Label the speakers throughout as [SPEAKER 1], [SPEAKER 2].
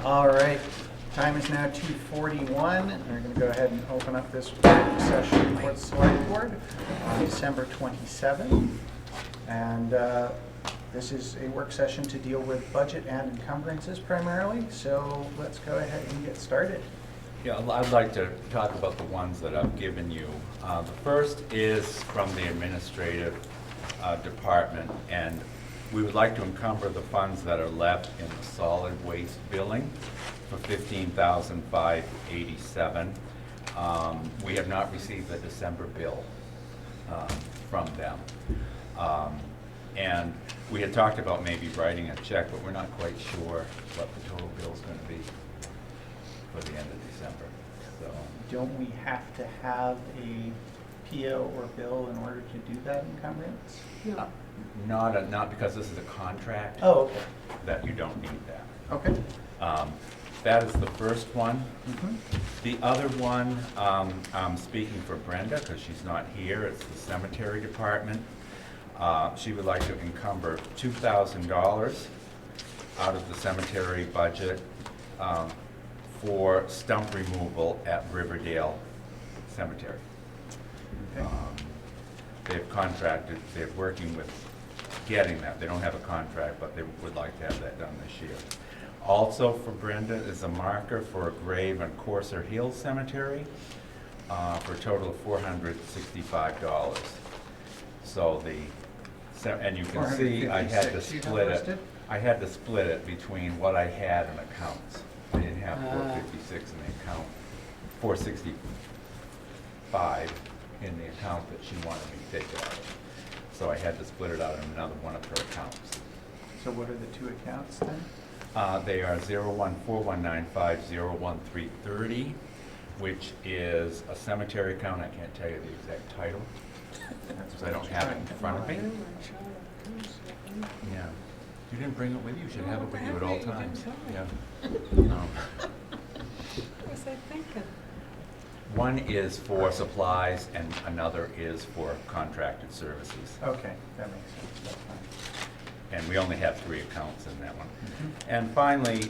[SPEAKER 1] All right, time is now 2:41. We're going to go ahead and open up this work session for the Select Board on December 27th. And this is a work session to deal with budget and encumbrances primarily. So let's go ahead and get started.
[SPEAKER 2] Yeah, I'd like to talk about the ones that I've given you. The first is from the administrative department, and we would like to encumber the funds that are left in the solid waste billing for $15,587. We have not received the December bill from them. And we had talked about maybe writing a check, but we're not quite sure what the total bill is going to be for the end of December. So,
[SPEAKER 1] Don't we have to have a PO or bill in order to do that encumbrance?
[SPEAKER 2] not because this is a contract.
[SPEAKER 1] Oh, okay.
[SPEAKER 2] That you don't need that.
[SPEAKER 1] Okay.
[SPEAKER 2] That is the first one.
[SPEAKER 1] Mm-hmm.
[SPEAKER 2] The other one, I'm speaking for Brenda because she's not here. It's the cemetery department. She would like to encumber $2,000 out of the cemetery budget for stump removal at Riverdale Cemetery.
[SPEAKER 1] Okay.
[SPEAKER 2] They've contracted, they're working with getting that. They don't have a contract, but they would like to have that done this year. Also for Brenda is a marker for a grave on Corsair Hills Cemetery for a total of $465. So and you can see I had to split it. I had to split it between what I had in accounts. I didn't have 456 in the account, 465 in the account that she wanted me to take it out of. So I had to split it out in another one of her accounts.
[SPEAKER 1] So what are the two accounts then?
[SPEAKER 2] They are 01419501330, which is a cemetery account. I can't tell you the exact title because I don't have it in front of me. Yeah. You didn't bring it with you. You should have it with you at all times. Yeah.
[SPEAKER 3] What was I thinking?
[SPEAKER 2] One is for supplies and another is for contracted services.
[SPEAKER 1] Okay, that makes sense. That's fine.
[SPEAKER 2] And we only have 3 accounts in that one.
[SPEAKER 1] Mm-hmm.
[SPEAKER 2] And finally,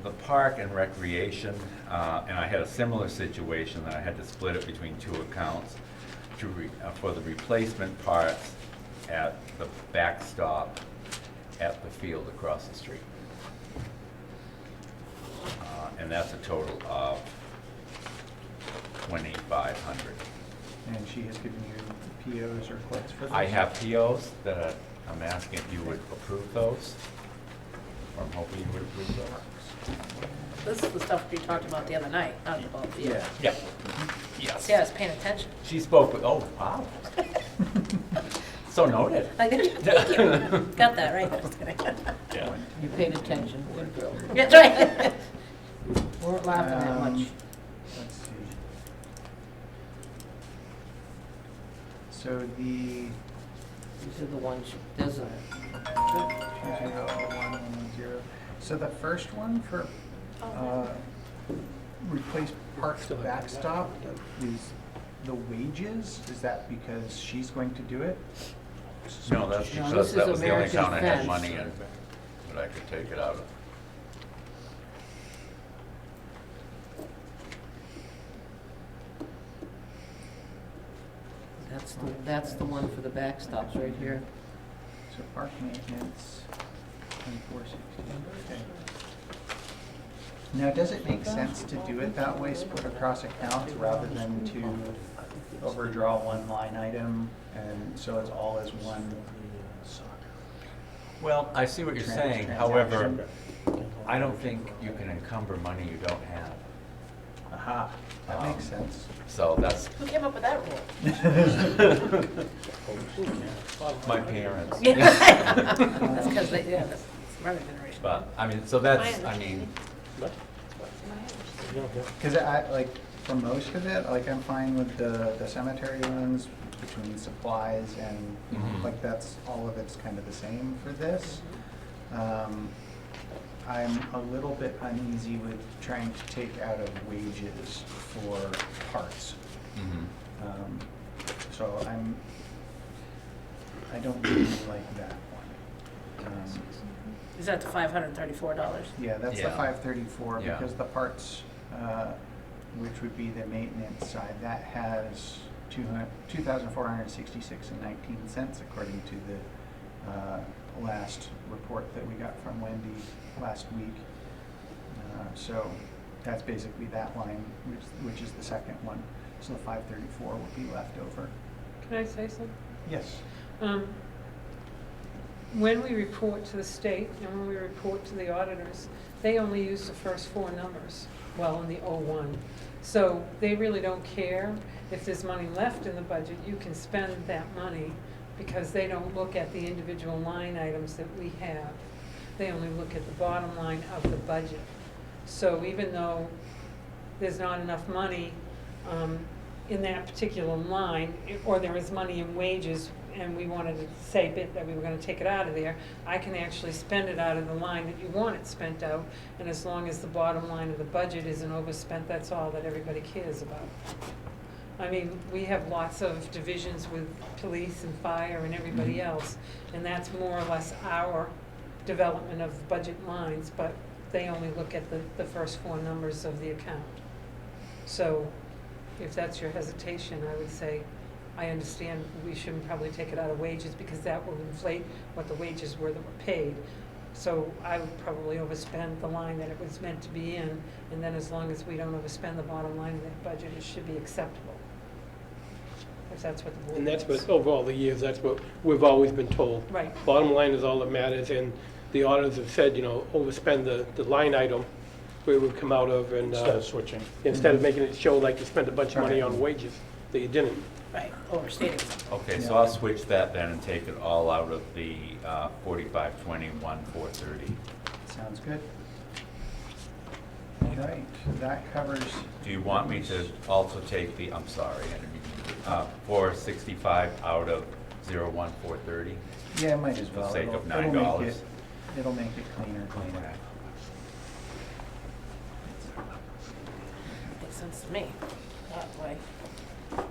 [SPEAKER 2] the park and recreation, and I had a similar situation that I had to split it between 2 accounts for the replacement parts at the backstop at the field across the street. And that's a total of $2,500.
[SPEAKER 1] And she has given you POs or quotes for this?
[SPEAKER 2] I have POs that I'm asking if you would approve those, or I'm hoping you would approve those.
[SPEAKER 3] This is the stuff we talked about the other night, not about the.
[SPEAKER 1] Yeah.
[SPEAKER 2] Yep. Yes.
[SPEAKER 3] See, I was paying attention.
[SPEAKER 2] She spoke with, oh, wow. So noted.
[SPEAKER 3] Thank you. Got that right. Just kidding.
[SPEAKER 2] Yeah.
[SPEAKER 4] You paid attention, good girl.
[SPEAKER 3] That's right.
[SPEAKER 4] Weren't laughing that much.
[SPEAKER 1] Let's see. So the
[SPEAKER 4] These are the ones, there's a,
[SPEAKER 1] 20110. So the first one for replace parks to backstop is the wages. Is that because she's going to do it?
[SPEAKER 2] No, that's
[SPEAKER 4] No,
[SPEAKER 2] because
[SPEAKER 4] this
[SPEAKER 2] that
[SPEAKER 4] is
[SPEAKER 2] was the only
[SPEAKER 4] American
[SPEAKER 2] town I had
[SPEAKER 4] Fence.
[SPEAKER 2] money in that I could take it out of.
[SPEAKER 4] that's the one for the backstops right here.
[SPEAKER 1] So park maintenance, 2460. Okay. Now, does it make sense to do it that way, split across accounts, rather than to overdraw one line item, and so it's all as one?
[SPEAKER 2] Well, I see what you're saying. However, I don't think you can encumber money you don't have.
[SPEAKER 1] Aha, that makes sense.
[SPEAKER 2] So that's
[SPEAKER 3] Who came up with that rule?
[SPEAKER 2] my parents.
[SPEAKER 3] That's because they, yeah, that's smarter generation.
[SPEAKER 2] But, I mean, so that's, I mean,
[SPEAKER 1] Because for most of it, like, I'm fine with the cemetery ones, between supplies and,
[SPEAKER 2] Mhm.
[SPEAKER 1] like, that's, all of it's kind of the same for this. I'm a little bit uneasy with trying to take out of wages for parts. So I don't really like that one.
[SPEAKER 3] Is that the $534?
[SPEAKER 1] Yeah, that's the
[SPEAKER 2] Yeah.
[SPEAKER 1] 534,
[SPEAKER 2] Yeah.
[SPEAKER 1] because the parts, which would be the maintenance side, that has 2,466 and 19 cents, according to the last report that we got from Wendy last week. So that's basically that line, which is the second one. So the 534 will be left over.
[SPEAKER 5] Can I say something?
[SPEAKER 1] Yes.
[SPEAKER 5] When we report to the state and when we report to the auditors, they only use the first four numbers, well, in the '01. So they really don't care if there's money left in the budget. You can spend that money because they don't look at the individual line items that we have. They only look at the bottom line of the budget. So even though there's not enough money in that particular line, or there is money in wages, and we wanted to say that we were gonna take it out of there, I can actually spend it out of the line that you want it spent out, and as long as the bottom line of the budget isn't overspent, that's all that everybody cares about. I mean, we have lots of divisions with police and fire and everybody else, and that's more or less our development of budget lines, but they only look at the first four numbers of the account. So if that's your hesitation, I would say, I understand we shouldn't probably take it out of wages because that will inflate what the wages were that were paid. So I would probably overspend the line that it was meant to be in, and then as long as we don't overspend the bottom line of that budget, it should be acceptable. If that's what the board
[SPEAKER 6] And that's
[SPEAKER 5] wants.
[SPEAKER 6] what, over all the years, that's what we've always been told.
[SPEAKER 5] Right.
[SPEAKER 6] Bottom line is all that matters, and the auditors have said, overspend the line item where it would come out of, and
[SPEAKER 7] Instead of switching.
[SPEAKER 6] instead of making it show like you spent a bunch of money on wages that you didn't.
[SPEAKER 3] Right, overstating something.
[SPEAKER 2] Okay, so I'll switch that then and take it all out of the 4521, 430.
[SPEAKER 1] Sounds good. All right, that covers.
[SPEAKER 2] Do you want me to also take the, I'm sorry, 465 out of 01430?
[SPEAKER 1] Yeah, might as
[SPEAKER 2] For the
[SPEAKER 1] well.
[SPEAKER 2] sake of
[SPEAKER 1] It'll make
[SPEAKER 2] $9.
[SPEAKER 1] it- It'll make it cleaner.
[SPEAKER 3] Makes sense to me. That way.
[SPEAKER 1] Sure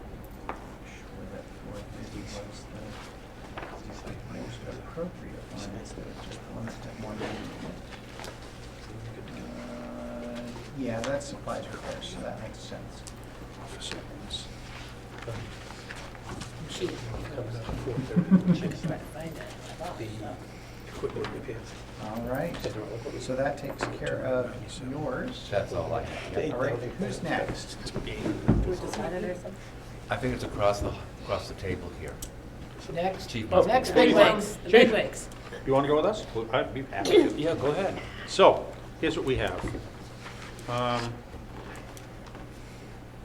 [SPEAKER 1] that 450 was the most appropriate one instead of just one step one. Yeah, that's supplies repairs, so that makes sense.
[SPEAKER 3] Cheap.
[SPEAKER 6] Comes out to 430, which is
[SPEAKER 3] Try to find it. I thought
[SPEAKER 6] the
[SPEAKER 3] so.
[SPEAKER 6] equipment repairs.
[SPEAKER 1] All right, so that takes care of yours.
[SPEAKER 2] That's all I have.
[SPEAKER 1] All right, who's next?
[SPEAKER 3] Do we decide it or something?
[SPEAKER 2] I think it's across the table here.
[SPEAKER 4] Next,
[SPEAKER 2] Chief
[SPEAKER 6] Oh,
[SPEAKER 2] must be
[SPEAKER 4] next
[SPEAKER 2] there.
[SPEAKER 4] big
[SPEAKER 3] Big
[SPEAKER 4] one.
[SPEAKER 3] wigs, the big wigs.
[SPEAKER 7] You want to go with us? Well, I'd be happy to.
[SPEAKER 6] Yeah, go ahead.
[SPEAKER 7] So, here's what we have.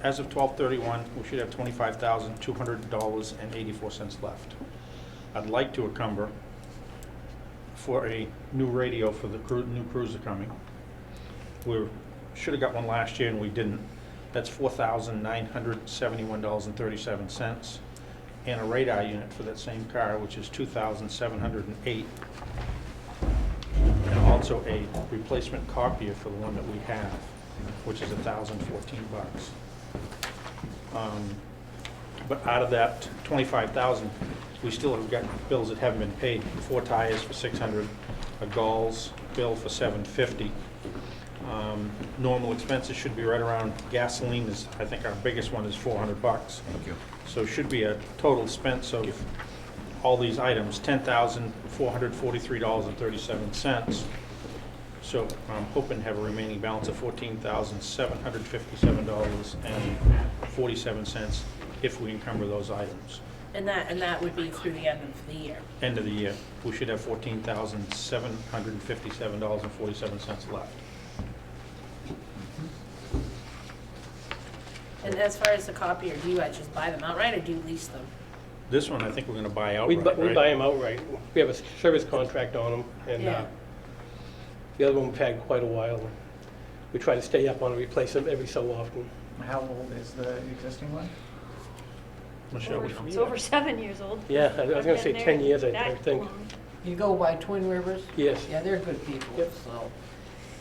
[SPEAKER 7] As of 12/31, we should have $25,200.84 left. I'd like to encumber for a new radio for the new cruiser coming. We should have got one last year and we didn't. That's $4,971.37. And a radar unit for that same car, which is $2,708. And also a replacement copier for the one that we have, which is $1,014. But out of that 25,000, we still have got bills that haven't been paid. 4 tires for 600, a Gauls bill for 750. Normal expenses should be right around, gasoline is, I think our biggest one is $400.
[SPEAKER 2] Thank you.
[SPEAKER 7] So should be a total expense of all these items, $10,443.37. So I'm hoping to have a remaining balance of $14,757.47 if we encumber those items.
[SPEAKER 3] And that would be through the end of the year.
[SPEAKER 7] End of the year, we should have $14,757.47 left.
[SPEAKER 3] And as far as the copier, do you just buy them outright or do you lease them?
[SPEAKER 7] This one, I think we're gonna buy
[SPEAKER 6] We
[SPEAKER 7] outright,
[SPEAKER 6] buy
[SPEAKER 7] right?
[SPEAKER 6] them outright. We have a service contract on them, and
[SPEAKER 3] Yeah.
[SPEAKER 6] the other one we've had quite a while. We try to stay up on it, replace them every so often.
[SPEAKER 1] How old is the existing one?
[SPEAKER 7] Michelle, which one?
[SPEAKER 8] It's over 7 years old.
[SPEAKER 6] Yeah, I was gonna say 10 years, I
[SPEAKER 8] That
[SPEAKER 6] think.
[SPEAKER 8] long.
[SPEAKER 4] You go by Twin Rivers?
[SPEAKER 6] Yes.
[SPEAKER 4] Yeah, they're good people,
[SPEAKER 6] Yep.
[SPEAKER 4] so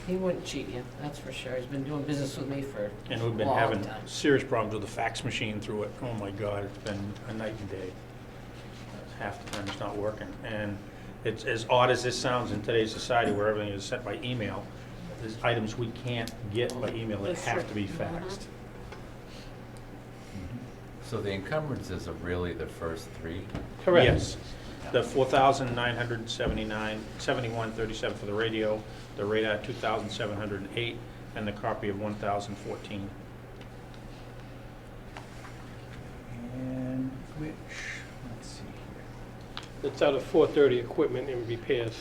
[SPEAKER 4] he wouldn't cheat you, that's for sure. He's been doing business with me for
[SPEAKER 7] And we've been
[SPEAKER 4] a long
[SPEAKER 7] having
[SPEAKER 4] time.
[SPEAKER 7] serious problems with the fax machine through it. Oh my God, it's been a night and day. Half the time it's not working. And It's as odd as this sounds in today's society where everything is sent by email. There's items we can't get by email that
[SPEAKER 3] That's
[SPEAKER 7] have
[SPEAKER 3] true.
[SPEAKER 7] to be faxed.
[SPEAKER 2] So the encumbrances are really the first three?
[SPEAKER 6] Correct.
[SPEAKER 7] Yes. The 4,979, 7137 for the radio, the radar 2,708, and the copy of 1,014.
[SPEAKER 1] And which, let's see here.
[SPEAKER 6] It's out of 430 equipment and repairs.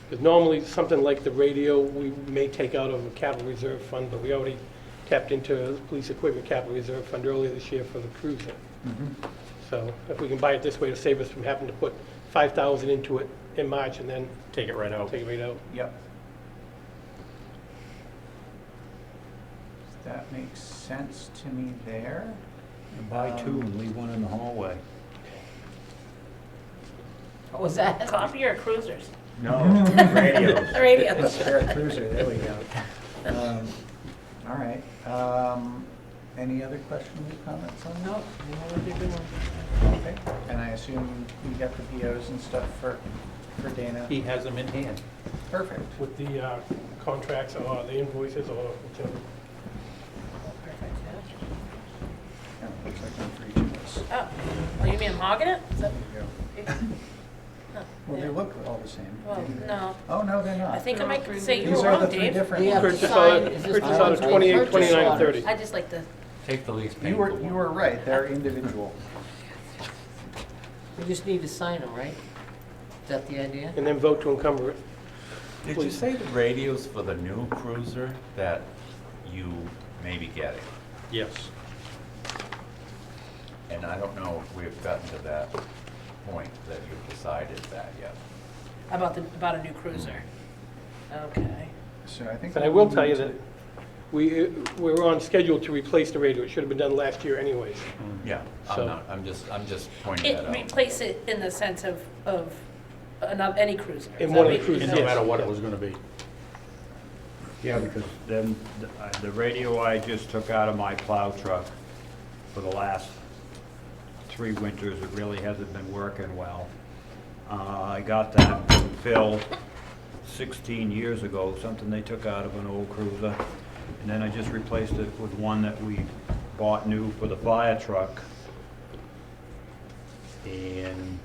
[SPEAKER 6] Because normally, something like the radio, we may take out of a capital reserve fund, but we already tapped into a police equipment capital reserve fund earlier this year for the cruiser. So if we can buy it this way to save us from having to put 5,000 into it in March and then
[SPEAKER 7] Take it right out.
[SPEAKER 6] take it right out.
[SPEAKER 1] Yep. That makes sense to me there.
[SPEAKER 8] Buy two and leave one in the hallway.
[SPEAKER 4] What was that?
[SPEAKER 3] Copier or cruisers?
[SPEAKER 8] No, radios.
[SPEAKER 3] The radio.
[SPEAKER 1] Spare cruiser, there we go. All right. Any other questions or comments on that?
[SPEAKER 4] No, you know what they're doing.
[SPEAKER 1] Okay. And I assume you got the POs and stuff for Dana?
[SPEAKER 7] He has them in hand.
[SPEAKER 1] Perfect.
[SPEAKER 6] With the contracts or the invoices or whichever.
[SPEAKER 3] Perfect,
[SPEAKER 1] Yeah, looks like one for each of us.
[SPEAKER 3] yeah. Oh, you mean I'm hogging it? Is that?
[SPEAKER 1] There you go.
[SPEAKER 3] No.
[SPEAKER 1] Well, they look all the same.
[SPEAKER 3] Well, no.
[SPEAKER 1] Oh, no, they're not.
[SPEAKER 3] I think I might say you
[SPEAKER 1] These
[SPEAKER 3] were
[SPEAKER 1] are the
[SPEAKER 3] wrong,
[SPEAKER 1] three
[SPEAKER 3] Dave.
[SPEAKER 1] different
[SPEAKER 4] Yeah.
[SPEAKER 1] ones.
[SPEAKER 6] Purchase
[SPEAKER 4] Sign-
[SPEAKER 6] order,
[SPEAKER 4] is this
[SPEAKER 6] purchase
[SPEAKER 4] the
[SPEAKER 6] order
[SPEAKER 4] one?
[SPEAKER 6] 28,
[SPEAKER 4] Purchase
[SPEAKER 6] 29,
[SPEAKER 4] orders.
[SPEAKER 6] 30.
[SPEAKER 3] I just like the,
[SPEAKER 2] Take the least
[SPEAKER 1] You
[SPEAKER 2] painful one.
[SPEAKER 1] were right, they're individual.
[SPEAKER 4] We just need to sign them, right? Is that the idea?
[SPEAKER 6] And then vote to encumber it.
[SPEAKER 2] Did you say the radios for the new cruiser that you may be getting?
[SPEAKER 7] Yes.
[SPEAKER 2] And I don't know if we've gotten to that point that you've decided that yet.
[SPEAKER 3] about a new cruiser. Okay.
[SPEAKER 1] So I think.
[SPEAKER 6] But I will tell you that we're on schedule to replace the radio. It should have been done last year anyways.
[SPEAKER 2] Yeah,
[SPEAKER 6] So-
[SPEAKER 2] I'm just pointing that out.
[SPEAKER 3] Replace it in the sense of another, any cruiser.
[SPEAKER 6] In
[SPEAKER 3] Is
[SPEAKER 6] one
[SPEAKER 3] that
[SPEAKER 6] of the
[SPEAKER 3] what-
[SPEAKER 6] cruisers,
[SPEAKER 3] is
[SPEAKER 7] No
[SPEAKER 3] that-
[SPEAKER 6] yes.
[SPEAKER 7] matter what it was gonna be.
[SPEAKER 8] Yeah, because then the radio I just took out of my plow truck for the last 3 winters, it really hasn't been working well. I got that from Phil 16 years ago, something they took out of an old cruiser. And then I just replaced it with one that we bought new for the fire truck. And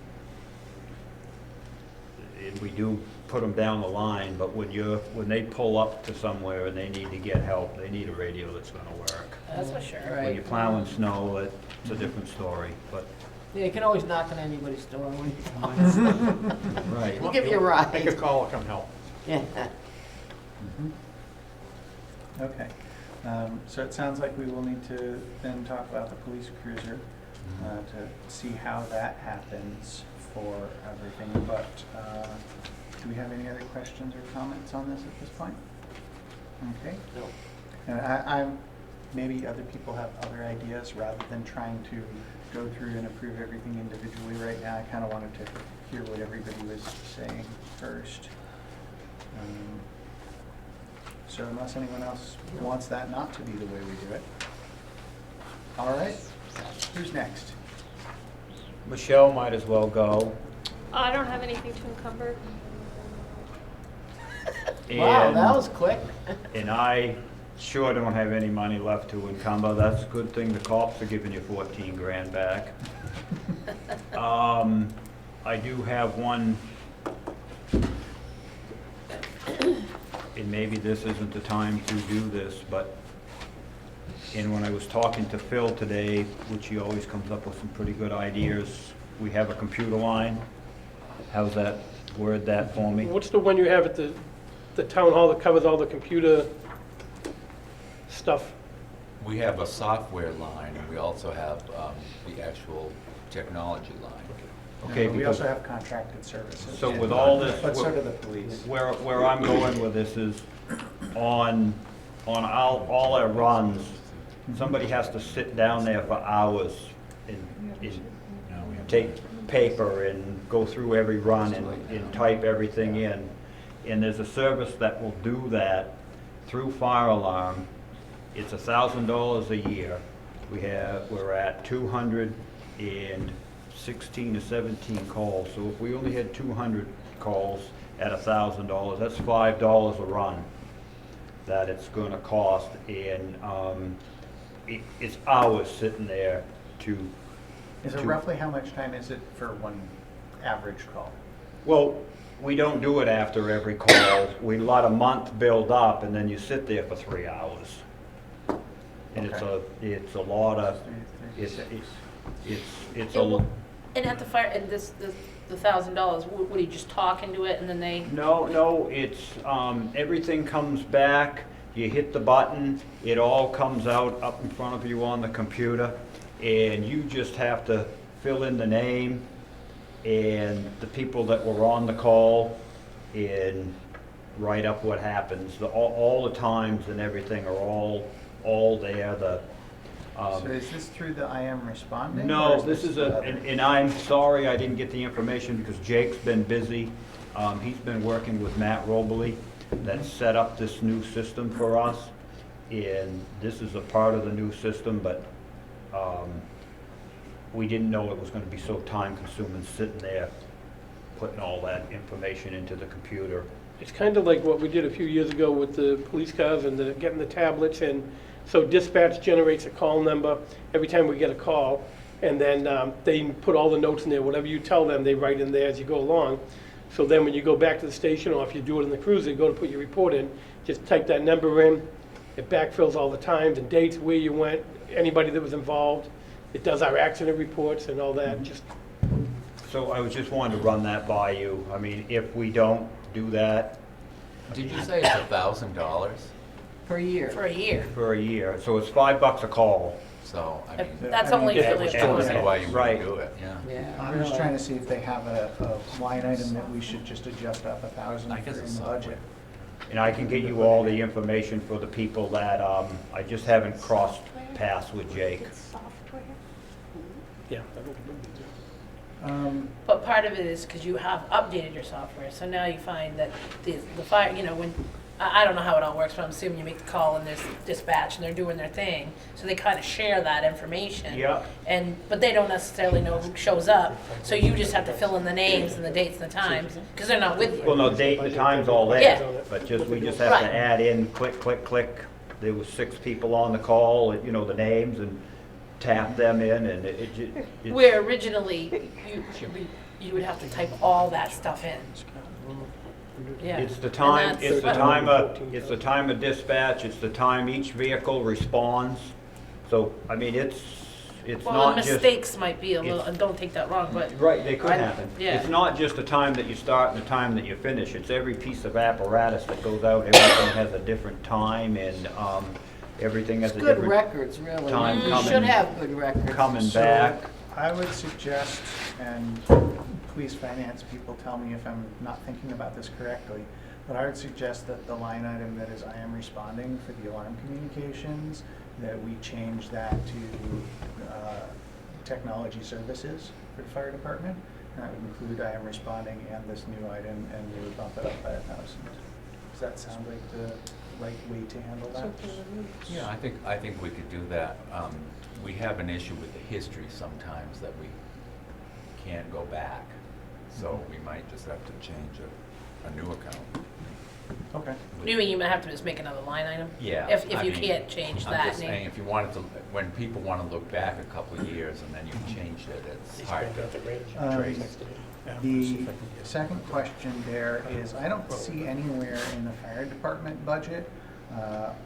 [SPEAKER 8] we do put them down the line, but when they pull up to somewhere and they need to get help, they need a radio that's gonna work.
[SPEAKER 3] That's for sure.
[SPEAKER 8] When you're plowing snow, it's a different story, but.
[SPEAKER 4] Yeah, you can always knock on anybody's door when you find
[SPEAKER 8] Right.
[SPEAKER 4] We'll give you a
[SPEAKER 7] Make a
[SPEAKER 4] ride.
[SPEAKER 7] call or come help.
[SPEAKER 4] Yeah.
[SPEAKER 1] Okay. So it sounds like we will need to then talk about the police cruiser to see how that happens for everything. But do we have any other questions or comments on this at this point? Okay.
[SPEAKER 4] No.
[SPEAKER 1] And maybe other people have other ideas rather than trying to go through and approve everything individually right now. I kind of wanted to hear what everybody was saying first. So unless anyone else wants that not to be the way we do it. All right, who's next?
[SPEAKER 8] Michelle might as well go.
[SPEAKER 9] I don't have anything to encumber.
[SPEAKER 4] Wow,
[SPEAKER 8] And-
[SPEAKER 4] that was quick.
[SPEAKER 8] And I sure don't have any money left to encumber. That's a good thing the cops are giving you 14 grand back. I do have one, and maybe this isn't the time to do this, but when I was talking to Phil today, which he always comes up with some pretty good ideas, we have a computer line. How's that, word that for me?
[SPEAKER 6] What's the one you have at the town hall that covers all the computer stuff?
[SPEAKER 2] We have a software line, and we also have the actual technology line.
[SPEAKER 8] Okay,
[SPEAKER 1] We
[SPEAKER 8] because-
[SPEAKER 1] also have contracted services.
[SPEAKER 8] So with all this,
[SPEAKER 1] But so do the police.
[SPEAKER 8] where I'm going with this is on all our runs, somebody has to sit down there for hours and take paper and go through every run and type everything in. And there's a service that will do that through Fire Alarm. It's $1,000 a year. We're at 200 and 16 or 17 calls. So if we only had 200 calls at $1,000, that's $5 a run that it's gonna cost, and it's hours sitting there to.
[SPEAKER 1] Is it roughly how much time is it for one average call?
[SPEAKER 8] Well, we don't do it after every call. We let a month build up, and then you sit there for 3 hours. And it's a lot of, it's a.
[SPEAKER 3] And at the fire, and the $1,000, would he just talk into it and then they?
[SPEAKER 8] No, it's, everything comes back, you hit the button, it all comes out up in front of you on the computer, and you just have to fill in the name and the people that were on the call and write up what happens. All the times and everything are all there.
[SPEAKER 1] So is this through the I am responding?
[SPEAKER 8] No,
[SPEAKER 1] or
[SPEAKER 8] this is
[SPEAKER 1] other?
[SPEAKER 8] and I'm sorry I didn't get the information because Jake's been busy. He's been working with Matt Robley that set up this new system for us. And this is a part of the new system, but we didn't know it was gonna be so time consuming sitting there, putting all that information into the computer.
[SPEAKER 6] It's kind of like what we did a few years ago with the police cars and getting the tablets, and so dispatch generates a call number every time we get a call, and then they put all the notes in there. Whatever you tell them, they write in there as you go along. So then when you go back to the station, or if you do it in the cruiser, you go to put your report in, just type that number in. It backfills all the times and dates, where you went, anybody that was involved. It does our accident reports and all that. Just
[SPEAKER 8] So I was just wanting to run that by you. I mean, if we don't do that
[SPEAKER 2] Did you say it's $1,000?
[SPEAKER 4] Per year.
[SPEAKER 3] For a year.
[SPEAKER 8] for a year, so it's $5 a call.
[SPEAKER 2] So, I mean,
[SPEAKER 3] That's
[SPEAKER 1] I mean,
[SPEAKER 3] only
[SPEAKER 1] yeah,
[SPEAKER 3] for the
[SPEAKER 1] it's
[SPEAKER 2] I don't
[SPEAKER 3] cruiser.
[SPEAKER 2] see why you
[SPEAKER 8] Right.
[SPEAKER 2] wouldn't do it, yeah.
[SPEAKER 4] Yeah.
[SPEAKER 1] I'm just trying to see if they have a line item that we should just adjust up 1,000
[SPEAKER 2] I guess
[SPEAKER 1] in
[SPEAKER 2] it's
[SPEAKER 1] the budget.
[SPEAKER 8] And I can get you all the information for the people that, I just haven't crossed paths with Jake.
[SPEAKER 9] It's software.
[SPEAKER 6] yeah. I think it would be.
[SPEAKER 3] But part of it is because you have updated your software, so now you find that the fire, when, I don't know how it all works, but I'm assuming you make the call and there's dispatch and they're doing their thing, so they kind of share that information.
[SPEAKER 8] Yeah.
[SPEAKER 3] But they don't necessarily know who shows up, so you just have to fill in the names and the dates and the times, because they're not with
[SPEAKER 8] Well,
[SPEAKER 3] you.
[SPEAKER 8] no, date and the time's all there,
[SPEAKER 3] Yeah.
[SPEAKER 8] but we just have
[SPEAKER 3] Right.
[SPEAKER 8] to add in, click, click, click. There was 6 people on the call, the names, and tap them in, and it's.
[SPEAKER 3] Where originally, you would have to type all that stuff in. Yeah.
[SPEAKER 8] It's the time,
[SPEAKER 3] And
[SPEAKER 8] it's
[SPEAKER 3] that's-
[SPEAKER 8] the time of dispatch, it's the time each vehicle responds. So, I mean, it's
[SPEAKER 3] Well,
[SPEAKER 8] not
[SPEAKER 3] and
[SPEAKER 8] just.
[SPEAKER 3] mistakes might be a little, and don't take that wrong, but.
[SPEAKER 8] Right, they could
[SPEAKER 3] I-
[SPEAKER 8] happen.
[SPEAKER 3] yeah.
[SPEAKER 8] It's not just the time that you start and the time that you finish. It's every piece of apparatus that goes out. Everything has a different time, and everything has a
[SPEAKER 4] Good
[SPEAKER 8] different
[SPEAKER 4] records, really.
[SPEAKER 8] time
[SPEAKER 4] You
[SPEAKER 8] coming-
[SPEAKER 4] should have good records.
[SPEAKER 8] coming
[SPEAKER 1] So,
[SPEAKER 8] back.
[SPEAKER 1] I would suggest, and please finance people tell me if I'm not thinking about this correctly, but I would suggest that the line item that is I am responding for the alarm communications, that we change that to technology services for the fire department. And that would include I am responding and this new item, and we would bump it up by 1,000. Does that sound like the right way to handle that?
[SPEAKER 2] Yeah, I think we could do that. We have an issue with the history sometimes that we can't go back. So we might just have to change a new account.
[SPEAKER 1] Okay.
[SPEAKER 3] You mean you might have to just make another line item?
[SPEAKER 2] Yeah.
[SPEAKER 3] If
[SPEAKER 2] I
[SPEAKER 3] you
[SPEAKER 2] mean,
[SPEAKER 3] can't change
[SPEAKER 2] I'm
[SPEAKER 3] that
[SPEAKER 2] just saying,
[SPEAKER 3] name.
[SPEAKER 2] if you wanted to, when people want to look back a couple of years and then you changed it, it's hard to trace.
[SPEAKER 1] The second question there is, I don't see anywhere in the fire department budget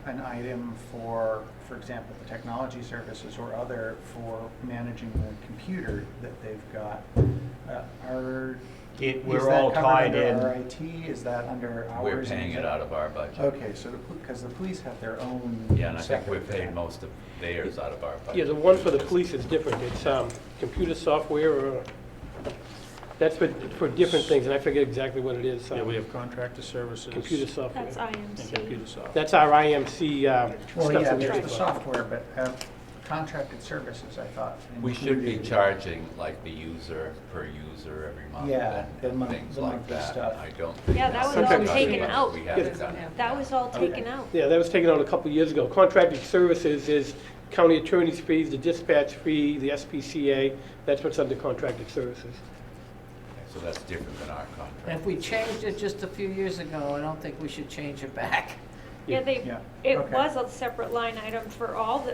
[SPEAKER 1] an item for example, the technology services or other for managing the computer that they've got. Is
[SPEAKER 8] We're
[SPEAKER 1] that
[SPEAKER 8] all
[SPEAKER 1] covered
[SPEAKER 8] tied
[SPEAKER 1] under
[SPEAKER 8] in.
[SPEAKER 1] our IT? Is that under ours?
[SPEAKER 2] We're paying it out of our budget.
[SPEAKER 1] Okay, so because the police have their own.
[SPEAKER 2] Yeah, and I think we've
[SPEAKER 1] separate
[SPEAKER 2] paid
[SPEAKER 1] tab.
[SPEAKER 2] most of theirs out of our budget.
[SPEAKER 6] Yeah, the one for the police is different. It's computer software, or that's for different things, and I forget exactly what it is.
[SPEAKER 7] Yeah, we have contractor services.
[SPEAKER 6] Computer software.
[SPEAKER 9] That's
[SPEAKER 7] And
[SPEAKER 9] IMC.
[SPEAKER 7] computer software.
[SPEAKER 6] That's our IMC
[SPEAKER 1] Well,
[SPEAKER 6] stuff
[SPEAKER 1] yeah,
[SPEAKER 6] that we
[SPEAKER 1] there's
[SPEAKER 6] pay
[SPEAKER 1] the
[SPEAKER 6] for.
[SPEAKER 1] software, but contracted services, I thought.
[SPEAKER 2] We should be
[SPEAKER 1] included-
[SPEAKER 2] charging like the user per user every month
[SPEAKER 1] Yeah, the
[SPEAKER 2] and
[SPEAKER 1] month-
[SPEAKER 2] things
[SPEAKER 1] the
[SPEAKER 2] like
[SPEAKER 1] monthly
[SPEAKER 2] that.
[SPEAKER 1] stuff.
[SPEAKER 2] I don't think.
[SPEAKER 9] Yeah, that
[SPEAKER 2] that's
[SPEAKER 9] was all
[SPEAKER 2] something
[SPEAKER 6] taken
[SPEAKER 2] that
[SPEAKER 9] out.
[SPEAKER 2] We haven't done.
[SPEAKER 9] That was all taken out.
[SPEAKER 6] Yeah, that was taken out a couple of years ago. Contracted services is county attorney's fees, the dispatch fee, the SPCA, that's what's under contracted services.
[SPEAKER 2] So that's different than our contract.
[SPEAKER 4] If we changed it just a few years ago, I don't think we should change it back.
[SPEAKER 9] Yeah,
[SPEAKER 1] Yeah,
[SPEAKER 9] it
[SPEAKER 1] okay.
[SPEAKER 9] was a separate line item for all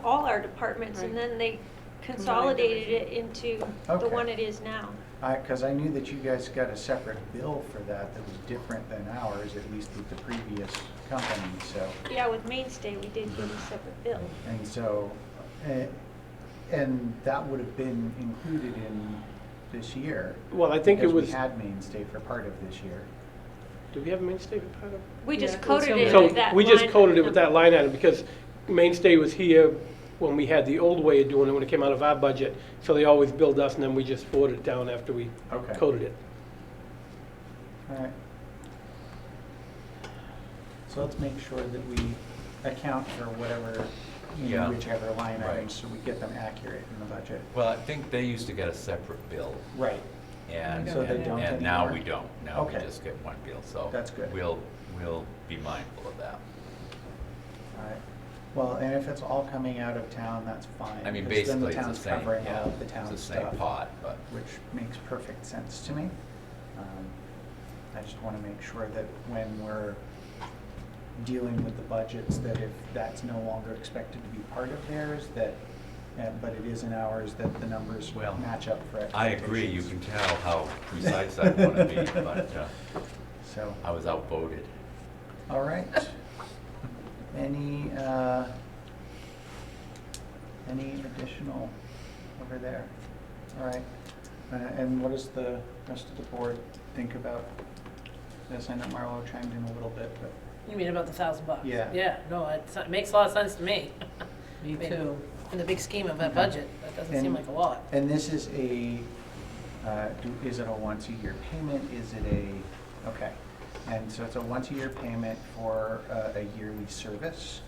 [SPEAKER 9] our departments, and then they consolidated it into the
[SPEAKER 1] Okay.
[SPEAKER 9] one it is now.
[SPEAKER 1] Because I knew that you guys got a separate bill for that was different than ours, at least with the previous company, so.
[SPEAKER 9] Yeah, with Mainstay, we did get a separate bill.
[SPEAKER 1] And so, and that would have been included in this year.
[SPEAKER 6] Well, I think it
[SPEAKER 1] because
[SPEAKER 6] was,
[SPEAKER 1] we had Mainstay for part of this year.
[SPEAKER 6] do we have Mainstay for part of?
[SPEAKER 9] We
[SPEAKER 5] Yeah,
[SPEAKER 9] just
[SPEAKER 5] it's
[SPEAKER 9] coded
[SPEAKER 5] only-
[SPEAKER 9] it
[SPEAKER 6] So
[SPEAKER 9] with that
[SPEAKER 6] we just
[SPEAKER 9] line
[SPEAKER 6] coded it with
[SPEAKER 9] item.
[SPEAKER 6] that line item because Mainstay was here when we had the old way of doing it, when it came out of our budget. So they always billed us and then we just forwarded it down after we
[SPEAKER 1] Okay.
[SPEAKER 6] coded it.
[SPEAKER 1] All right. So let's make sure that we account for whatever,
[SPEAKER 2] Yeah.
[SPEAKER 1] whichever line
[SPEAKER 2] Right.
[SPEAKER 1] items, so we get them accurate in the budget.
[SPEAKER 2] Well, I think they used to get a separate bill,
[SPEAKER 1] Right.
[SPEAKER 2] and,
[SPEAKER 1] So they
[SPEAKER 2] and
[SPEAKER 1] don't
[SPEAKER 2] and now
[SPEAKER 1] anymore?
[SPEAKER 2] we don't. Now we
[SPEAKER 1] Okay.
[SPEAKER 2] just get one bill, so.
[SPEAKER 1] That's good.
[SPEAKER 2] We'll be mindful of that.
[SPEAKER 1] All right. Well, and if it's all coming out of town, that's fine.
[SPEAKER 2] I mean,
[SPEAKER 1] 'cause then
[SPEAKER 2] basically, it's the
[SPEAKER 1] town's
[SPEAKER 2] same,
[SPEAKER 1] covering
[SPEAKER 2] yeah,
[SPEAKER 1] all of the
[SPEAKER 2] it's
[SPEAKER 1] town
[SPEAKER 2] the same
[SPEAKER 1] stuff,
[SPEAKER 2] pot, but.
[SPEAKER 1] which makes perfect sense to me. I just want to make sure that when we're dealing with the budgets, that if that's no longer expected to be part of theirs, that, but it is in ours, that the numbers
[SPEAKER 2] Well,
[SPEAKER 1] match up for
[SPEAKER 2] I agree, you
[SPEAKER 1] expectations.
[SPEAKER 2] can tell how precise I want to be, but
[SPEAKER 1] So,
[SPEAKER 2] I was outvoted.
[SPEAKER 1] all right. Any additional over there? All right. And what does the rest of the board think about this? I know Marlo chimed in a little bit, but
[SPEAKER 3] You mean about the $1,000?
[SPEAKER 1] Yeah.
[SPEAKER 3] Yeah, no, it makes a lot of sense to me.
[SPEAKER 4] Me
[SPEAKER 3] I mean,
[SPEAKER 4] too.
[SPEAKER 3] In the big scheme of that
[SPEAKER 1] Okay.
[SPEAKER 3] budget, that doesn't seem
[SPEAKER 1] And-
[SPEAKER 3] like a lot.
[SPEAKER 1] and this is is it a once-a-year payment? Is it okay. And so it's a once-a-year payment for a yearly service?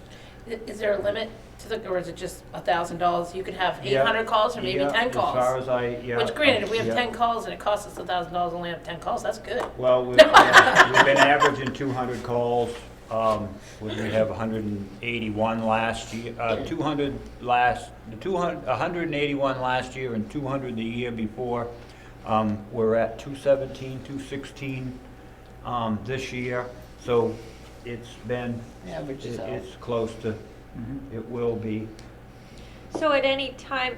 [SPEAKER 3] Is there a limit to the, or is it just $1,000? You could have
[SPEAKER 8] Yeah.
[SPEAKER 3] 800 calls or maybe
[SPEAKER 8] Yeah,
[SPEAKER 3] 10 calls.
[SPEAKER 8] As far as
[SPEAKER 3] Which granted, if we have
[SPEAKER 8] yeah.
[SPEAKER 3] 10 calls and it costs us $1,000, only have 10 calls, that's good.
[SPEAKER 8] Well, we've been averaging 200 calls. We have 181 last year, 181 last year and 200 the year before. We're at 217, 216 this year. So it's been,
[SPEAKER 4] Averages out.
[SPEAKER 8] it's close to, it will be.
[SPEAKER 9] So at any time,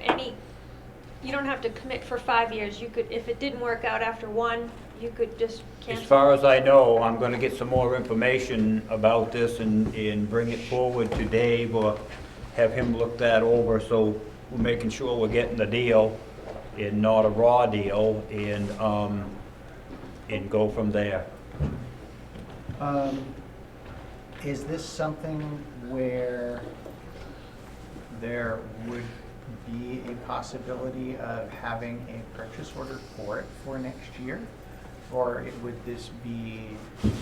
[SPEAKER 9] you don't have to commit for 5 years. You could, if it didn't work out after one, you could just
[SPEAKER 8] As
[SPEAKER 9] cancel.
[SPEAKER 8] far as I know, I'm gonna get some more information about this and bring it forward to Dave or have him look that over, so we're making sure we're getting the deal and not a raw deal and go from there.
[SPEAKER 1] Is this something where there would be a possibility of having a purchase order for it for next year? Or would this be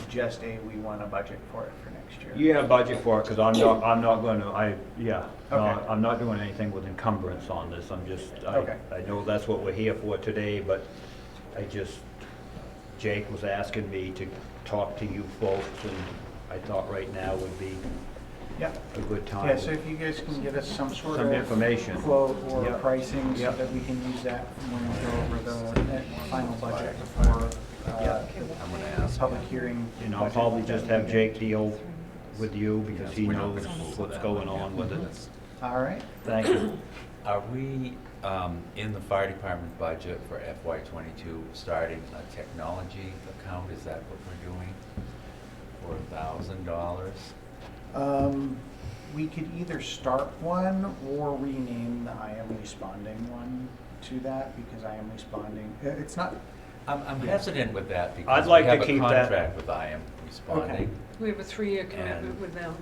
[SPEAKER 1] just we want a budget for it for next year?
[SPEAKER 8] Yeah, budget for it, because I'm not gonna,
[SPEAKER 1] Okay.
[SPEAKER 8] I'm not doing anything with encumbrance on this, I'm just,
[SPEAKER 1] Okay.
[SPEAKER 8] I know that's what we're here for today, but Jake was asking me to talk to you folks, and I thought right now would be
[SPEAKER 1] Yeah.
[SPEAKER 8] a good time.
[SPEAKER 1] Yeah, so if you guys can get us some sort
[SPEAKER 8] Some
[SPEAKER 1] of
[SPEAKER 8] information.
[SPEAKER 1] quote or
[SPEAKER 8] Yep.
[SPEAKER 1] pricing so
[SPEAKER 8] Yep.
[SPEAKER 1] that we can use that when we go over the final budget for
[SPEAKER 8] Yep.
[SPEAKER 2] I'm gonna ask.
[SPEAKER 1] public hearing.
[SPEAKER 8] And I'll
[SPEAKER 1] budget.
[SPEAKER 8] probably just have Jake deal with you, because
[SPEAKER 2] Yes,
[SPEAKER 8] he
[SPEAKER 2] we're not
[SPEAKER 8] knows
[SPEAKER 2] gonna move
[SPEAKER 8] what's
[SPEAKER 2] that
[SPEAKER 8] going
[SPEAKER 2] one,
[SPEAKER 8] on
[SPEAKER 2] yeah.
[SPEAKER 8] with it.
[SPEAKER 2] That's-
[SPEAKER 1] All right.
[SPEAKER 8] Thank you.
[SPEAKER 2] Are we, in the fire department budget for FY '22, starting a technology account? Is that what we're doing for $1,000?
[SPEAKER 1] We could either start one or rename the I Am Responding one to that, because I Am Responding, it's not,
[SPEAKER 2] I'm hesitant with that because
[SPEAKER 8] I'd like
[SPEAKER 2] we
[SPEAKER 8] to
[SPEAKER 2] have a
[SPEAKER 8] keep that-
[SPEAKER 2] contract with I Am Responding.
[SPEAKER 5] We have a 3-year commitment
[SPEAKER 2] And-
[SPEAKER 5] with them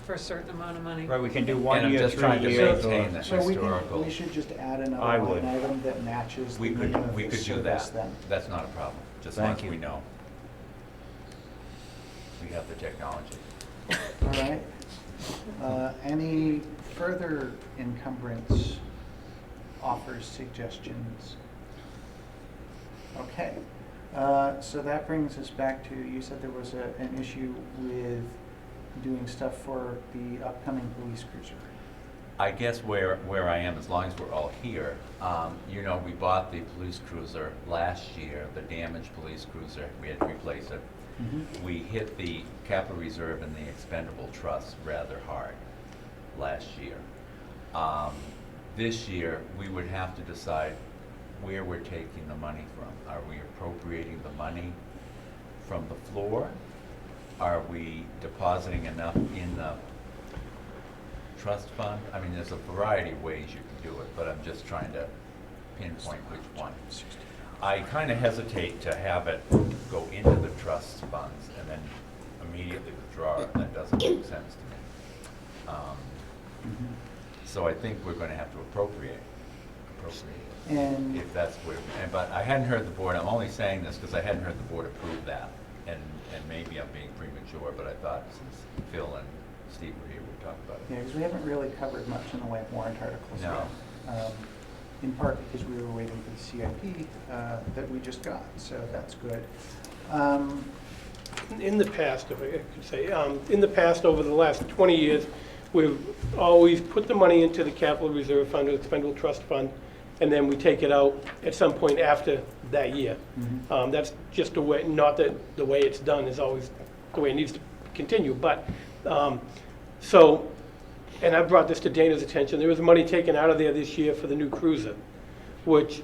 [SPEAKER 5] for a certain amount of money.
[SPEAKER 8] Right, we can do
[SPEAKER 2] And
[SPEAKER 8] 1
[SPEAKER 2] I'm
[SPEAKER 8] year,
[SPEAKER 2] just trying
[SPEAKER 8] 3
[SPEAKER 2] to
[SPEAKER 8] years,
[SPEAKER 2] maintain
[SPEAKER 8] or...
[SPEAKER 2] that
[SPEAKER 1] so we
[SPEAKER 2] historical.
[SPEAKER 1] we should just add
[SPEAKER 8] I
[SPEAKER 1] another
[SPEAKER 8] would.
[SPEAKER 1] line item that matches the
[SPEAKER 2] We
[SPEAKER 1] name of
[SPEAKER 2] could
[SPEAKER 1] the
[SPEAKER 2] do
[SPEAKER 1] service
[SPEAKER 2] that.
[SPEAKER 1] then.
[SPEAKER 2] That's not a problem, just as
[SPEAKER 8] Thank
[SPEAKER 2] long as
[SPEAKER 8] you.
[SPEAKER 2] we know. We have the technology.
[SPEAKER 1] All right. Any further encumbrance offers, suggestions? Okay. So that brings us back to, you said there was an issue with doing stuff for the upcoming police cruiser.
[SPEAKER 2] I guess where I am, as long as we're all here, you know, we bought the police cruiser last year, the damaged police cruiser. We had to replace it. We hit the capital reserve and the expendable trust rather hard last year. This year, we would have to decide where we're taking the money from. Are we appropriating the money from the floor? Are we depositing enough in the trust fund? I mean, there's a variety of ways you can do it, but I'm just trying to pinpoint which one. I kind of hesitate to have it go into the trust funds and then immediately withdraw it. That doesn't make sense to me. So I think we're going to have to appropriate
[SPEAKER 1] And
[SPEAKER 2] if that's where, but I hadn't heard the board, I'm only saying this because I hadn't heard the board approve that. And maybe I'm being premature, but I thought since Phil and Steve were here, we'd talk about it.
[SPEAKER 1] yeah, because we haven't really covered much in the way of warrant articles
[SPEAKER 2] No.
[SPEAKER 1] yet. In part because we were waiting for the CIP that we just got, so that's good.
[SPEAKER 6] In the past, if I could say, in the past, over the last 20 years, we've always put the money into the capital reserve fund or expendable trust fund, and then we take it out at some point after that year. That's just the way, not that the way it's done is always the way it needs to continue, but, so, and I brought this to Dana's attention, there was money taken out of there this year for the new cruiser, which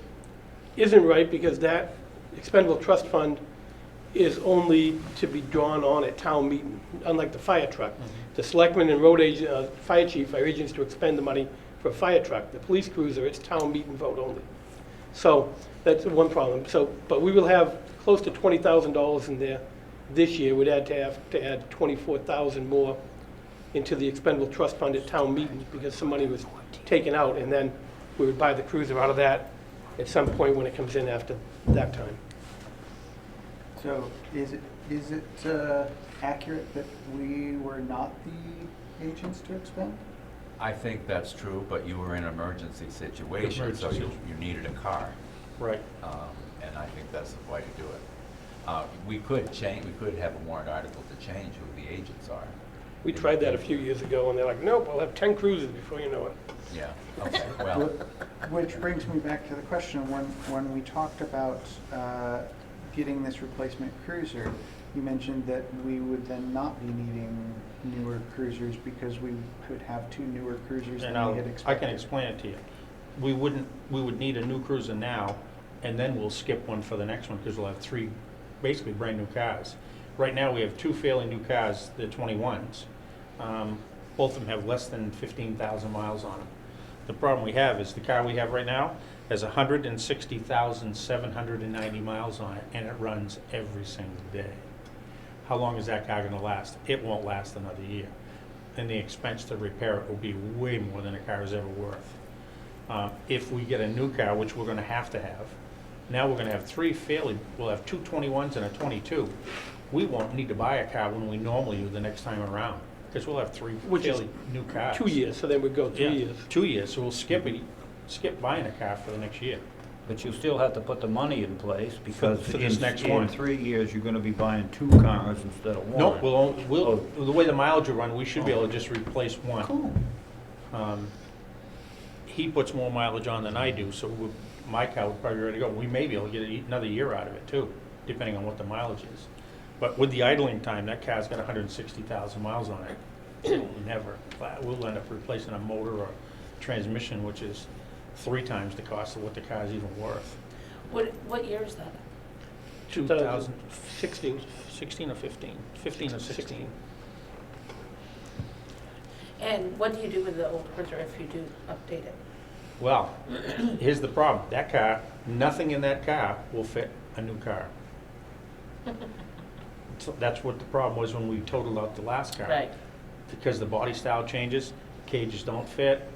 [SPEAKER 6] isn't right because that expendable trust fund is only to be drawn on at town meeting, unlike the fire truck. The selectmen and road agent, fire chief are agents to expend the money for a fire truck. The police cruiser, it's town meeting vote only. So that's one problem. So, but we will have close to $20,000 in there this year. We'd have to add 24,000 more into the expendable trust fund at town meeting because some money was taken out, and then we would buy the cruiser out of that at some point when it comes in after that time.
[SPEAKER 1] So is it accurate that we were not the agents to expend?
[SPEAKER 2] I think that's true, but you were in an emergency situation, so you needed a car.
[SPEAKER 7] Right.
[SPEAKER 2] And I think that's the way to do it. We could have a warrant article to change who the agents are.
[SPEAKER 6] We tried that a few years ago, and they're like, nope, I'll have 10 cruisers before you know it.
[SPEAKER 2] Yeah, okay, well,
[SPEAKER 1] Which brings me back to the question, when we talked about getting this replacement cruiser, you mentioned that we would then not be needing newer cruisers because we could have 2 newer cruisers than we had expected.
[SPEAKER 7] I can explain it to you. We would need a new cruiser now, and then we'll skip one for the next one because we'll have 3 basically brand new cars. Right now, we have 2 fairly new cars, they're 21s. Both of them have less than 15,000 miles on them. The problem we have is the car we have right now has 160,790 miles on it, and it runs every single day. How long is that car going to last? It won't last another year. And the expense to repair it will be way more than a car is ever worth. If we get a new car, which we're going to have, now we're going to have 3 we'll have 2 21s and a 22. We won't need to buy a car when we normally do the next time around, because we'll have 3
[SPEAKER 6] Which is
[SPEAKER 7] fairly new cars.
[SPEAKER 6] 2 years, so then we'd go 3 years.
[SPEAKER 7] 2 years, so we'll skip buying a car for the next year.
[SPEAKER 8] But you still have to put the money in place because
[SPEAKER 7] For this next
[SPEAKER 8] in
[SPEAKER 7] one.
[SPEAKER 8] 3 years, you're gonna be buying 2 cars instead of 1.
[SPEAKER 7] No, the way the mileage will run, we should be able to just replace one.
[SPEAKER 8] Cool.
[SPEAKER 7] He puts more mileage on than I do, so my car would probably be ready to go. We may be able to get another year out of it too, depending on what the mileage is. But with the idling time, that car's got 160,000 miles on it. We'll end up replacing a motor or transmission, which is 3 times the cost of what the car's even worth.
[SPEAKER 3] What year is that?
[SPEAKER 6] 2016.
[SPEAKER 7] 16 or 15? 15 or 16.
[SPEAKER 3] And what do you do with the old cruiser if you do update it?
[SPEAKER 7] Well, here's the problem. That car, nothing in that car will fit a new car. So that's what the problem was when we totaled out the last car.
[SPEAKER 3] Right.
[SPEAKER 7] Because the body style changes, cages don't fit,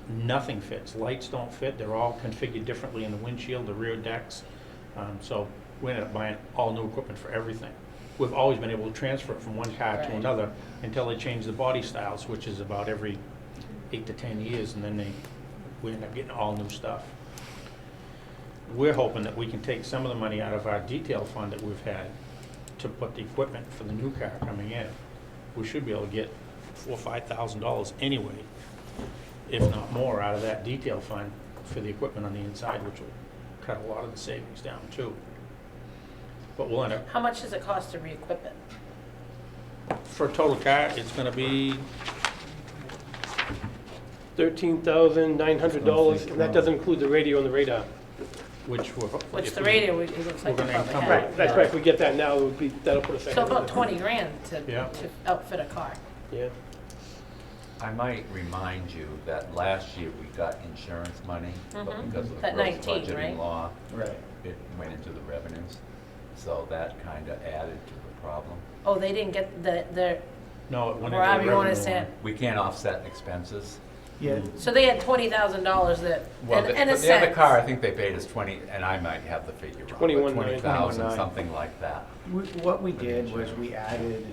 [SPEAKER 7] nothing fits. Lights don't fit. They're all configured differently in the windshield, the rear decks. So we ended up buying all new equipment for everything. We've always been able to transfer it from one car to
[SPEAKER 3] Right.
[SPEAKER 7] another until they change the body styles, which is about every 8 to 10 years, and then we end up getting all new stuff. We're hoping that we can take some of the money out of our detail fund that we've had to put the equipment for the new car coming in. We should be able to get $4,000 or $5,000 anyway if not more, out of that detail fund for the equipment on the inside, which will cut a lot of the savings down too. But we'll end up,
[SPEAKER 3] How much does it cost to re-equip it?
[SPEAKER 7] for a total car, it's gonna be,
[SPEAKER 6] $13,900, and that doesn't include the radio and the radar.
[SPEAKER 7] which we're.
[SPEAKER 3] Which
[SPEAKER 7] if
[SPEAKER 3] the
[SPEAKER 7] we-
[SPEAKER 3] radio, it looks like
[SPEAKER 7] we're
[SPEAKER 3] we
[SPEAKER 7] gonna
[SPEAKER 3] probably
[SPEAKER 7] encumber
[SPEAKER 3] have.
[SPEAKER 7] it.
[SPEAKER 6] That's right, if we get that now, it would be, that'll put us ahead.
[SPEAKER 3] So
[SPEAKER 6] of
[SPEAKER 3] about
[SPEAKER 6] the-
[SPEAKER 3] 20 grand
[SPEAKER 7] Yeah.
[SPEAKER 3] to outfit a car.
[SPEAKER 6] Yeah.
[SPEAKER 2] I might remind you that last year we got insurance money, but
[SPEAKER 3] Mhm.
[SPEAKER 2] because of the
[SPEAKER 3] That
[SPEAKER 2] gross
[SPEAKER 3] 19, right?
[SPEAKER 2] budgeting law,
[SPEAKER 1] Right.
[SPEAKER 2] it went into the revenues. So that kind of added to the problem.
[SPEAKER 3] Oh, they didn't get the,
[SPEAKER 7] No, it went into
[SPEAKER 3] or however
[SPEAKER 7] the
[SPEAKER 3] you want to
[SPEAKER 7] revenue
[SPEAKER 3] say
[SPEAKER 7] line.
[SPEAKER 3] it.
[SPEAKER 2] We can't offset expenses.
[SPEAKER 1] Yeah,
[SPEAKER 3] So they had $20,000 that,
[SPEAKER 2] Well,
[SPEAKER 3] in a
[SPEAKER 2] the other
[SPEAKER 3] sense.
[SPEAKER 2] car, I think they paid us 20, and I might have the figure wrong, but
[SPEAKER 6] 21,900.
[SPEAKER 2] 20,000, something like that.
[SPEAKER 1] what we did was we added,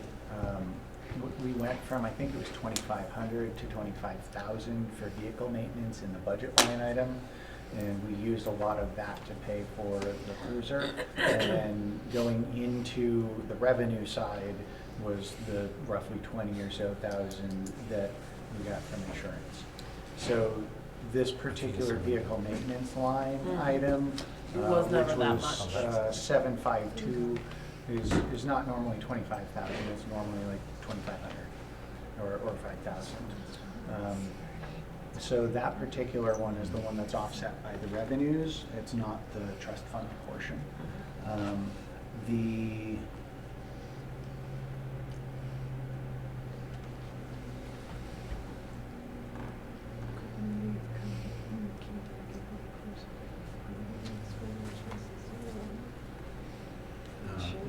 [SPEAKER 1] we went from, I think it was 2,500 to 25,000 for vehicle maintenance in the budget line item. And we used a lot of that to pay for the cruiser. And then going into the revenue side was the roughly 20 or so thousand that we got from insurance. So this particular vehicle maintenance line item,
[SPEAKER 3] Was never
[SPEAKER 1] which
[SPEAKER 3] that
[SPEAKER 1] was
[SPEAKER 3] much.
[SPEAKER 1] 752, is not normally 25,000. It's normally like 2,500 or 5,000. So that particular one is the one that's offset by the revenues. It's not the trust fund portion. The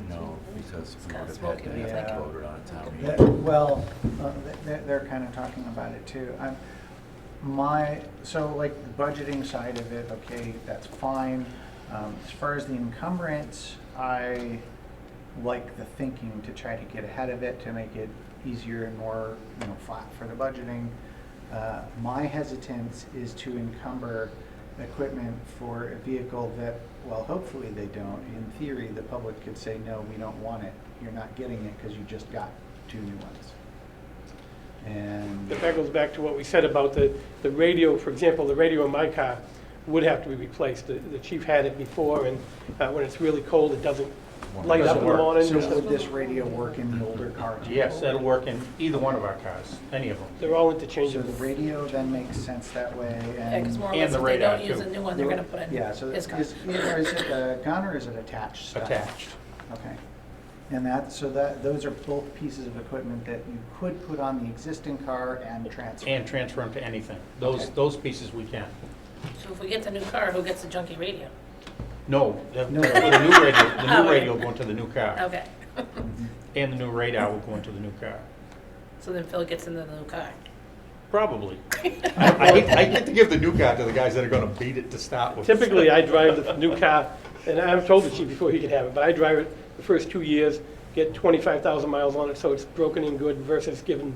[SPEAKER 2] No, because we
[SPEAKER 3] kinda
[SPEAKER 2] would have
[SPEAKER 3] smoky
[SPEAKER 2] had
[SPEAKER 3] when
[SPEAKER 2] to
[SPEAKER 3] you
[SPEAKER 2] have
[SPEAKER 1] think
[SPEAKER 2] it
[SPEAKER 1] of
[SPEAKER 2] voted on a town
[SPEAKER 1] That-
[SPEAKER 2] meeting.
[SPEAKER 1] Well, they're kind of talking about it too. So like the budgeting side of it, okay, that's fine. As far as the encumbrance, I like the thinking to try to get ahead of it, to make it easier and more, flat for the budgeting. My hesitance is to encumber equipment for a vehicle that, well, hopefully they don't. In theory, the public could say, no, we don't want it. You're not getting it because you just got 2 new ones. And,
[SPEAKER 6] But that goes back to what we said about the radio, for example, the radio in my car would have to be replaced. The chief had it before, and when it's really cold, it doesn't light up in the
[SPEAKER 7] work.
[SPEAKER 6] morning.
[SPEAKER 1] so would this radio work in the older car too?
[SPEAKER 7] Yes, that'll work in either one of our cars, any of them.
[SPEAKER 6] They're all
[SPEAKER 1] So
[SPEAKER 6] interchangeable.
[SPEAKER 1] the radio then makes sense that way,
[SPEAKER 3] Yeah, because
[SPEAKER 1] and.
[SPEAKER 3] more or
[SPEAKER 7] and
[SPEAKER 3] less
[SPEAKER 7] the
[SPEAKER 3] if they
[SPEAKER 7] radar,
[SPEAKER 3] don't use
[SPEAKER 7] too.
[SPEAKER 3] a new one, they're gonna put in
[SPEAKER 1] Yeah, so
[SPEAKER 3] his
[SPEAKER 1] is
[SPEAKER 3] car.
[SPEAKER 1] it a gun or is it attached stuff?
[SPEAKER 7] Attached.
[SPEAKER 1] Okay. And those are both pieces of equipment that you could put on the existing car and transfer.
[SPEAKER 7] And transfer them to anything.
[SPEAKER 1] Okay.
[SPEAKER 7] Those pieces we can.
[SPEAKER 3] So if we get the new car, who gets the junky radio?
[SPEAKER 7] No, the
[SPEAKER 1] No.
[SPEAKER 7] new radio will go into the new car.
[SPEAKER 3] Okay.
[SPEAKER 7] And the new radar will go into the new car.
[SPEAKER 3] So then Phil gets into the new car.
[SPEAKER 7] Probably. I hate to give the new car to the guys that are gonna beat it to start with.
[SPEAKER 6] Typically, I drive the new car, and I've told the chief before he can have it, but I drive it the first 2 years, get 25,000 miles on it, so it's broken and good, versus giving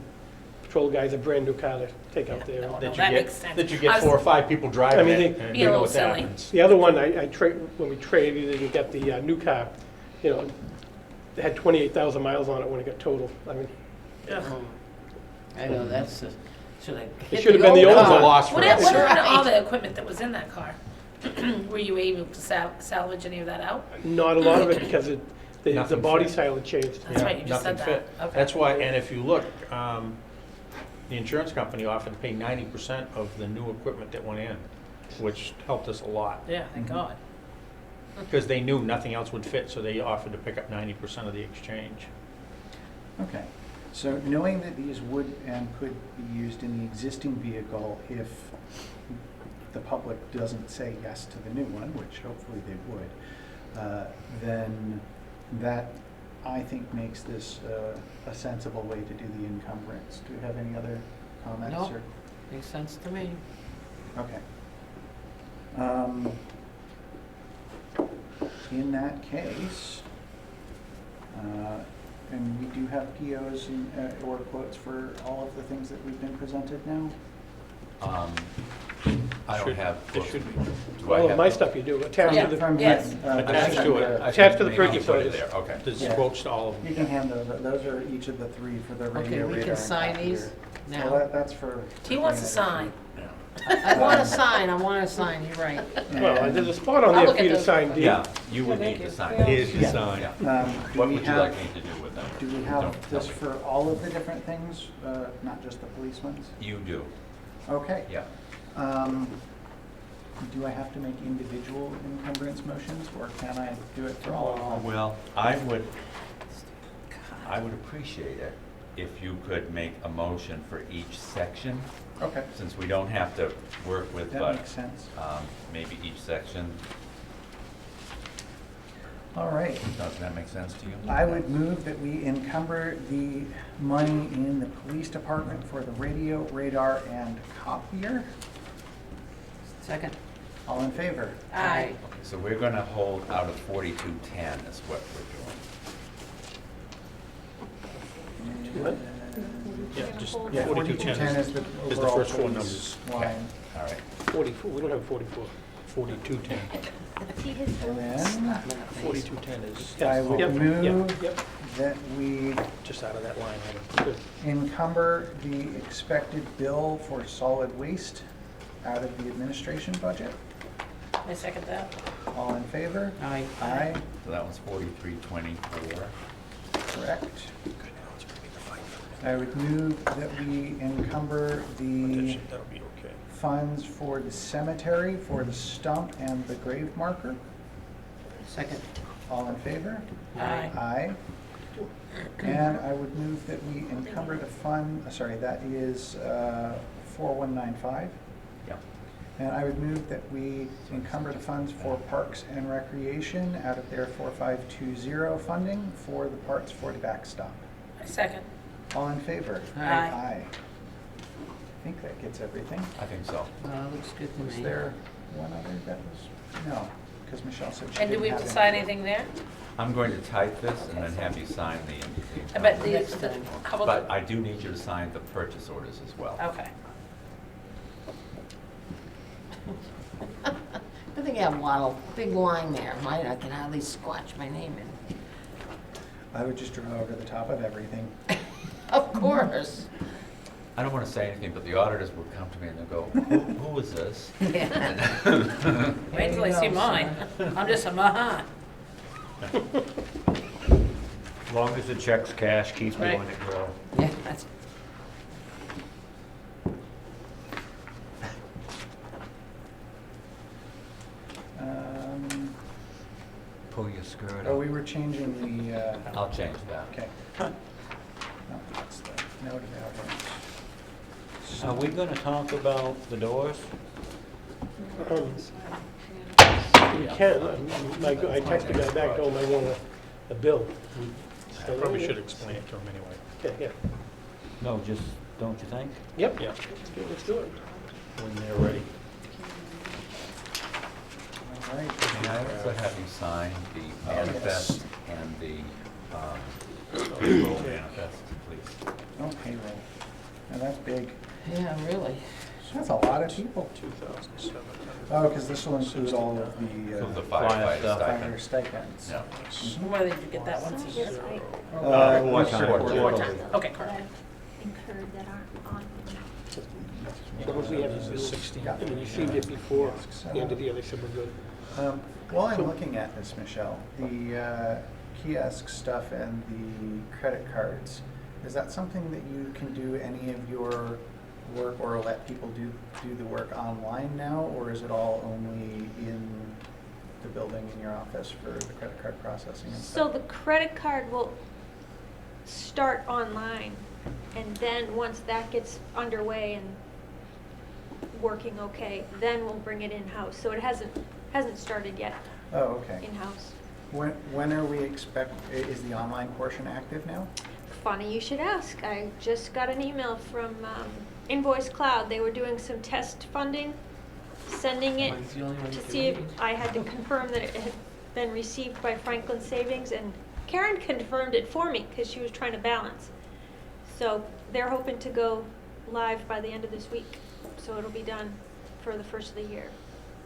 [SPEAKER 6] patrol guys a brand-new car to take out there.
[SPEAKER 3] No,
[SPEAKER 7] That you
[SPEAKER 3] that
[SPEAKER 7] get-
[SPEAKER 3] makes sense.
[SPEAKER 7] That you
[SPEAKER 3] I
[SPEAKER 7] get
[SPEAKER 3] was-
[SPEAKER 7] 4 or 5 people driving
[SPEAKER 6] I mean,
[SPEAKER 7] it,
[SPEAKER 6] they-
[SPEAKER 7] and
[SPEAKER 3] Be
[SPEAKER 7] you
[SPEAKER 3] a
[SPEAKER 7] know
[SPEAKER 3] little
[SPEAKER 7] what
[SPEAKER 3] silly.
[SPEAKER 7] happens.
[SPEAKER 6] The other one, when we traded it and got the new car, it had 28,000 miles on it when it got totaled. I mean,
[SPEAKER 3] Ugh.
[SPEAKER 4] I know, that's, should I?
[SPEAKER 6] it should have been the
[SPEAKER 7] That
[SPEAKER 6] old
[SPEAKER 7] was a
[SPEAKER 6] car.
[SPEAKER 7] loss for
[SPEAKER 3] What
[SPEAKER 7] us.
[SPEAKER 3] happened to all the equipment that was in that car? Were you able to salvage any of that out?
[SPEAKER 6] Not a lot of it, because the
[SPEAKER 7] Nothing
[SPEAKER 6] body
[SPEAKER 7] fit.
[SPEAKER 6] style had changed.
[SPEAKER 3] That's
[SPEAKER 7] Yeah,
[SPEAKER 3] right, you just said
[SPEAKER 7] nothing
[SPEAKER 3] that.
[SPEAKER 7] fit.
[SPEAKER 3] Okay.
[SPEAKER 7] That's why, and if you look, the insurance company offered to pay 90% of the new equipment that went in, which helped us a lot.
[SPEAKER 3] Yeah, thank God.
[SPEAKER 7] Because they knew nothing else would fit, so they offered to pick up 90% of the exchange.
[SPEAKER 1] Okay, so knowing that these would and could be used in the existing vehicle if the public doesn't say yes to the new one, which hopefully they would, then that, I think, makes this a sensible way to do the encumbrance. Do you have any other comments?
[SPEAKER 4] No.
[SPEAKER 1] or-
[SPEAKER 4] Makes sense to me.
[SPEAKER 1] Okay. In that case, and we do have POs and, or quotes for all of the things that we've been presented now?
[SPEAKER 2] I don't
[SPEAKER 7] Should-
[SPEAKER 2] have.
[SPEAKER 7] there should be.
[SPEAKER 2] Do I
[SPEAKER 6] All of
[SPEAKER 2] have
[SPEAKER 6] my
[SPEAKER 2] the-
[SPEAKER 6] stuff you do, attached
[SPEAKER 3] Yeah.
[SPEAKER 6] to the,
[SPEAKER 1] From
[SPEAKER 3] Yes.
[SPEAKER 7] Attached to it.
[SPEAKER 6] Attached to the
[SPEAKER 2] Maybe you
[SPEAKER 6] purchase
[SPEAKER 2] put it
[SPEAKER 6] orders.
[SPEAKER 2] there, okay.
[SPEAKER 7] There's
[SPEAKER 1] Yeah.
[SPEAKER 7] quotes to all of
[SPEAKER 1] You
[SPEAKER 7] them.
[SPEAKER 1] can hand those, those are each of the 3 for the radio,
[SPEAKER 4] Okay, we
[SPEAKER 1] radar,
[SPEAKER 4] can
[SPEAKER 1] and
[SPEAKER 4] sign
[SPEAKER 1] copier.
[SPEAKER 4] these?
[SPEAKER 1] Well,
[SPEAKER 4] now.
[SPEAKER 1] that's for.
[SPEAKER 3] He wants a sign.
[SPEAKER 4] I want a sign, you're right.
[SPEAKER 6] Well, there's a spot on
[SPEAKER 3] I'll
[SPEAKER 6] there
[SPEAKER 3] look
[SPEAKER 6] for you
[SPEAKER 3] at
[SPEAKER 6] to
[SPEAKER 3] those.
[SPEAKER 6] sign, Dee.
[SPEAKER 2] Yeah, you would
[SPEAKER 5] Yeah,
[SPEAKER 2] need
[SPEAKER 5] thank
[SPEAKER 2] to
[SPEAKER 5] you.
[SPEAKER 2] sign.
[SPEAKER 5] Yeah.
[SPEAKER 7] Here's your
[SPEAKER 1] Yeah.
[SPEAKER 7] sign.
[SPEAKER 2] Yeah.
[SPEAKER 1] Do
[SPEAKER 2] What
[SPEAKER 1] we
[SPEAKER 2] would you
[SPEAKER 1] have-
[SPEAKER 2] like me to do with them?
[SPEAKER 1] Do we
[SPEAKER 2] Don't
[SPEAKER 1] have
[SPEAKER 2] tell
[SPEAKER 1] this
[SPEAKER 2] me.
[SPEAKER 1] for all of the different things, not just the police ones?
[SPEAKER 2] You do,
[SPEAKER 1] Okay.
[SPEAKER 2] yeah.
[SPEAKER 1] Do I have to make individual encumbrance motions, or can I do it for all of them?
[SPEAKER 2] Well, I would appreciate it if you could make a motion for each section,
[SPEAKER 1] Okay,
[SPEAKER 2] since we don't have to work with,
[SPEAKER 1] that
[SPEAKER 2] but
[SPEAKER 1] makes sense.
[SPEAKER 2] maybe each section.
[SPEAKER 1] All right.
[SPEAKER 2] Does that make sense to you?
[SPEAKER 1] I would move that we encumber the money in the police department for the radio, radar, and copier.
[SPEAKER 4] Second.
[SPEAKER 1] All in favor?
[SPEAKER 3] Aye.
[SPEAKER 2] So we're gonna hold out of 4210 is what we're doing.
[SPEAKER 5] What?
[SPEAKER 7] Yeah, just
[SPEAKER 1] Yeah, 4210 is the
[SPEAKER 7] is the
[SPEAKER 1] overall
[SPEAKER 7] first four
[SPEAKER 1] police
[SPEAKER 7] numbers.
[SPEAKER 1] line.
[SPEAKER 2] All right.
[SPEAKER 6] 44, we don't have 44.
[SPEAKER 7] 4210.
[SPEAKER 9] See his
[SPEAKER 1] And
[SPEAKER 9] books?
[SPEAKER 1] then
[SPEAKER 7] 4210 is
[SPEAKER 1] I would
[SPEAKER 6] Yep,
[SPEAKER 1] move
[SPEAKER 6] yep.
[SPEAKER 1] that we
[SPEAKER 7] just out of that line item.
[SPEAKER 6] Good.
[SPEAKER 1] encumber the expected bill for solid waste out of the administration budget.
[SPEAKER 3] I second that.
[SPEAKER 1] All in favor?
[SPEAKER 4] Aye.
[SPEAKER 1] Aye,
[SPEAKER 2] So that was 4324.
[SPEAKER 1] correct. I would move that we encumber the
[SPEAKER 7] That'll be okay.
[SPEAKER 1] funds for the cemetery, for the stump and the grave marker.
[SPEAKER 4] Second.
[SPEAKER 1] All in favor?
[SPEAKER 3] Aye.
[SPEAKER 1] Aye. And I would move that we encumber the fund, sorry, that is 4195.
[SPEAKER 2] Yeah.
[SPEAKER 1] And I would move that we encumber the funds for Parks and Recreation out of their 4520 funding for the parts for the backstop.
[SPEAKER 3] I second.
[SPEAKER 1] All in favor?
[SPEAKER 4] Aye.
[SPEAKER 1] Aye. I think that gets everything.
[SPEAKER 2] I think so.
[SPEAKER 4] Looks good to me.
[SPEAKER 1] Was there one other that was, no, because Michelle said she
[SPEAKER 3] And do
[SPEAKER 1] didn't
[SPEAKER 3] we
[SPEAKER 1] have
[SPEAKER 3] have to sign
[SPEAKER 1] anything.
[SPEAKER 3] anything there?
[SPEAKER 2] I'm going to type this and then have you sign the.
[SPEAKER 3] I bet
[SPEAKER 4] Next
[SPEAKER 3] the,
[SPEAKER 4] time.
[SPEAKER 3] how
[SPEAKER 2] But
[SPEAKER 3] about
[SPEAKER 2] I do need you to sign the purchase orders as well.
[SPEAKER 3] the, okay.
[SPEAKER 4] Good thing you have a lot of big line there. Mine, I can hardly squatch my name in.
[SPEAKER 1] I would just draw over the top of everything.
[SPEAKER 4] Of course.
[SPEAKER 2] I don't want to say anything, but the auditors will come to me and they'll go, who is this?
[SPEAKER 4] Yeah.
[SPEAKER 3] Wait till I see mine. I'm just a maha.
[SPEAKER 8] As long as the check's cash, keep
[SPEAKER 3] Right.
[SPEAKER 8] doing it, girl.
[SPEAKER 4] Yeah, that's,
[SPEAKER 2] Pull your skirt
[SPEAKER 1] Oh,
[SPEAKER 2] up.
[SPEAKER 1] we were changing the,
[SPEAKER 2] I'll change that.
[SPEAKER 1] okay. No, that's the note about it.
[SPEAKER 8] Are we gonna talk about the doors?
[SPEAKER 6] We can, I texted the guy back, told him I want a bill.
[SPEAKER 7] I probably should explain it to them anyway.
[SPEAKER 6] Okay, yeah.
[SPEAKER 8] No, just, don't you think?
[SPEAKER 6] Yep.
[SPEAKER 7] Yeah,
[SPEAKER 6] Let's do it.
[SPEAKER 7] when they're ready.
[SPEAKER 1] All right.
[SPEAKER 2] May I also have you sign the
[SPEAKER 1] yes.
[SPEAKER 2] manifest and the payroll manifest, please?
[SPEAKER 1] Oh, payroll. Now that's big.
[SPEAKER 4] yeah, really.
[SPEAKER 1] That's a lot of people.
[SPEAKER 7] 2,700.
[SPEAKER 1] Oh, because this will include all of the
[SPEAKER 2] So the
[SPEAKER 8] Fire
[SPEAKER 2] firefighter
[SPEAKER 8] stuff.
[SPEAKER 1] fire
[SPEAKER 2] stipend.
[SPEAKER 1] stipends.
[SPEAKER 2] Yeah.
[SPEAKER 3] Why did you get that once a year?
[SPEAKER 8] One time.
[SPEAKER 3] One more time. Okay, correct.
[SPEAKER 9] Incurred that aren't on.
[SPEAKER 6] So once we have
[SPEAKER 7] This
[SPEAKER 6] this
[SPEAKER 7] is
[SPEAKER 6] bill,
[SPEAKER 7] 16.
[SPEAKER 6] and we received it before the end of the year, they said we're good.
[SPEAKER 1] While I'm looking at this, Michelle, the kiosk stuff and the credit cards, is that something that you can do any of your work or let people do the work online now? Or is it all only in the building in your office for the credit card processing and
[SPEAKER 9] So
[SPEAKER 1] stuff?
[SPEAKER 9] the credit card will start online, and then once that gets underway and working okay, then we'll bring it in-house. So it hasn't started yet
[SPEAKER 1] Oh, okay.
[SPEAKER 9] in-house.
[SPEAKER 1] When are we is the online portion active now?
[SPEAKER 9] Funny you should ask. I just got an email from Invoice Cloud. They were doing some test funding, sending it
[SPEAKER 4] Mine's the only one
[SPEAKER 9] to
[SPEAKER 4] you can
[SPEAKER 9] see if
[SPEAKER 4] read.
[SPEAKER 9] I had to confirm that it had been received by Franklin Savings, and Karen confirmed it for me because she was trying to balance. So they're hoping to go live by the end of this week. So it'll be done for the first of the year.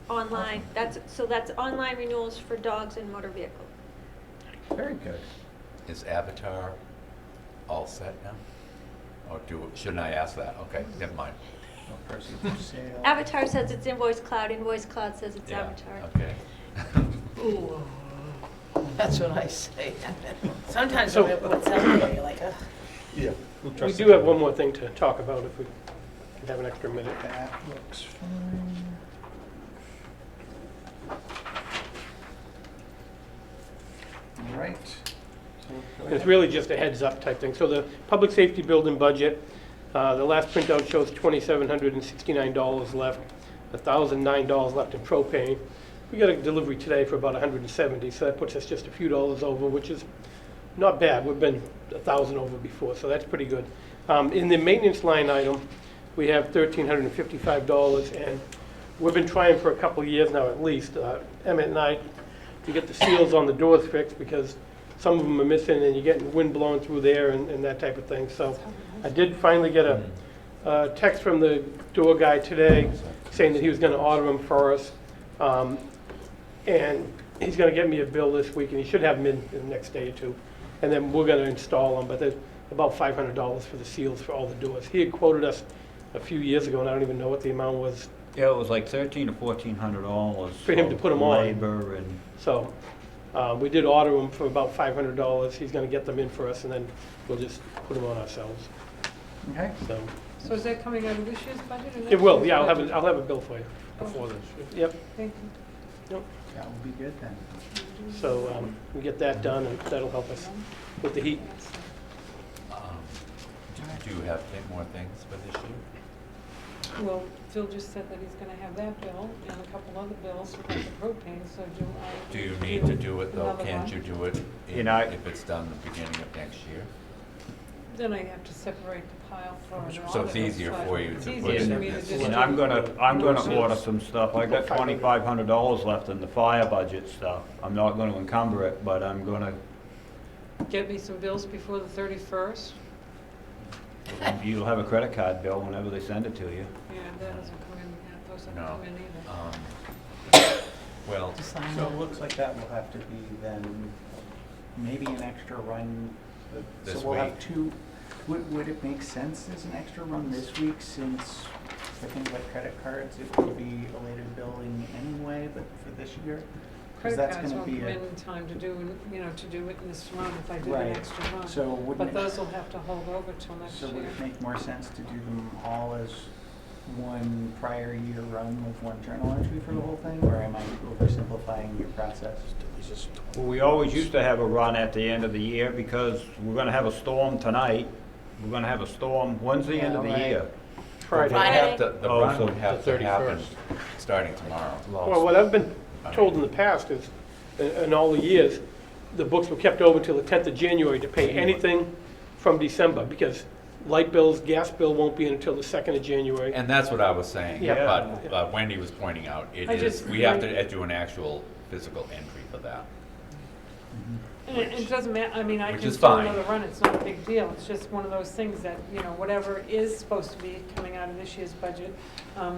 [SPEAKER 9] Online. That's online renewals for dogs and motor vehicle.
[SPEAKER 1] Very good.
[SPEAKER 2] Is Avatar all set now? Or shouldn't I ask that? Okay, never mind.
[SPEAKER 1] No proceeds of sale.
[SPEAKER 9] Avatar says it's Invoice Cloud says it's
[SPEAKER 2] Yeah,
[SPEAKER 9] Avatar.
[SPEAKER 2] okay.
[SPEAKER 3] Ooh, that's what I say. Sometimes
[SPEAKER 6] So-
[SPEAKER 3] what's out there, you're like, ugh.
[SPEAKER 7] Yeah.
[SPEAKER 6] We do have one more thing to talk about if we can have an extra minute.
[SPEAKER 1] That looks fine. All right. So go
[SPEAKER 6] It's
[SPEAKER 1] ahead.
[SPEAKER 6] really just a heads up type thing. So the public safety building budget, the last printout shows $2,769 left, $1,009 left in propane. We got a delivery today for about 170, so that puts us just a few dollars over, which is not bad. We've been 1,000 over before, so that's pretty good. In the maintenance line item, we have $1,355, and we've been trying for a couple of years now at least, Emmett and I, to get the seals on the doors fixed because some of them are missing and you're getting wind blowing through there and that type of thing. So I did finally get a text from the door guy today saying that he was going to order them for us. And he's going to get me a bill this week, and he should have them in the next day or two. And then we're going to install them, but there's about $500 for the seals for all the doors. He had quoted us a few years ago, and I don't even know what the amount was.
[SPEAKER 8] Yeah, it was like $1,300 to $1,400.
[SPEAKER 6] For him to put 'em on.
[SPEAKER 8] Labor and,
[SPEAKER 6] So we did order them for about $500. He's going to get them in for us, and then we'll just put them on ourselves.
[SPEAKER 1] Okay.
[SPEAKER 6] So
[SPEAKER 5] So is that coming out of this year's budget or next
[SPEAKER 6] it will,
[SPEAKER 5] year's
[SPEAKER 6] yeah,
[SPEAKER 5] budget?
[SPEAKER 6] I'll have a bill for you before this. Yep.
[SPEAKER 5] Thank you.
[SPEAKER 1] That will be good then.
[SPEAKER 6] So we get that done, and that'll help us with the heat.
[SPEAKER 2] Do you have more things for this year?
[SPEAKER 5] Well, Phil just said that he's gonna have that bill and a couple other bills about the propane, so
[SPEAKER 2] Do you need to do it though?
[SPEAKER 5] another
[SPEAKER 2] Can't
[SPEAKER 5] one?
[SPEAKER 2] you do it
[SPEAKER 8] You know,
[SPEAKER 2] if it's done the beginning of next year?
[SPEAKER 5] Then I have to separate the pile for the
[SPEAKER 2] So it's
[SPEAKER 5] auditors,
[SPEAKER 2] easier
[SPEAKER 5] but
[SPEAKER 2] for you
[SPEAKER 5] it's
[SPEAKER 2] to
[SPEAKER 5] easier
[SPEAKER 2] put it
[SPEAKER 5] for
[SPEAKER 2] in
[SPEAKER 5] me to
[SPEAKER 2] this.
[SPEAKER 5] just
[SPEAKER 8] and
[SPEAKER 5] do-
[SPEAKER 8] I'm gonna
[SPEAKER 6] Seals.
[SPEAKER 8] order some stuff. I got $2,500 left in the fire budget stuff. I'm not gonna encumber it, but I'm gonna,
[SPEAKER 5] Get me some bills before the 31st.
[SPEAKER 8] you'll have a credit card bill whenever they send it to you.
[SPEAKER 5] Yeah, that doesn't come in, yeah, those don't
[SPEAKER 2] No.
[SPEAKER 5] come in either.
[SPEAKER 2] Well,
[SPEAKER 1] So it looks like that will have to be then maybe an extra run. So
[SPEAKER 2] This
[SPEAKER 1] we'll have
[SPEAKER 2] week.
[SPEAKER 1] two. Would it make sense as an extra run this week since for things like credit cards, it would be a later billing anyway, but for this year? 'Cause
[SPEAKER 5] Credit
[SPEAKER 1] that's
[SPEAKER 5] cards
[SPEAKER 1] gonna
[SPEAKER 5] won't
[SPEAKER 1] be
[SPEAKER 5] come
[SPEAKER 1] a-
[SPEAKER 5] in time to do, to do it in this run if I do an
[SPEAKER 1] Right.
[SPEAKER 5] extra run.
[SPEAKER 1] So wouldn't
[SPEAKER 5] But
[SPEAKER 1] it,
[SPEAKER 5] those will have to hold over till next
[SPEAKER 1] so would
[SPEAKER 5] year.
[SPEAKER 1] it make more sense to do them all as one prior year run with one journal entry for the whole thing? Or am I oversimplifying your process?
[SPEAKER 8] Well, we always used to have a run at the end of the year because we're gonna have a storm tonight. We're gonna have a storm, when's the end of the
[SPEAKER 1] Yeah, right.
[SPEAKER 8] year?
[SPEAKER 6] Friday.
[SPEAKER 2] the
[SPEAKER 8] Oh,
[SPEAKER 2] run
[SPEAKER 8] so
[SPEAKER 2] would have
[SPEAKER 6] the
[SPEAKER 2] to happen
[SPEAKER 6] 31st.
[SPEAKER 2] starting tomorrow.
[SPEAKER 6] Well, what I've been told in the past is, in all the years, the books were kept over until the 10th of January to pay anything from December, because light bills, gas bill won't be in until the 2nd of January.
[SPEAKER 2] And that's what I was saying,
[SPEAKER 6] Yeah.
[SPEAKER 2] but Wendy was pointing out, we have to do an actual physical entry for that.
[SPEAKER 5] And it doesn't matter, I mean, I
[SPEAKER 2] Which
[SPEAKER 5] can
[SPEAKER 2] is
[SPEAKER 5] do
[SPEAKER 2] fine.
[SPEAKER 5] another run, it's not a big deal, it's just one of those things that, whatever is supposed to be coming out of this year's budget,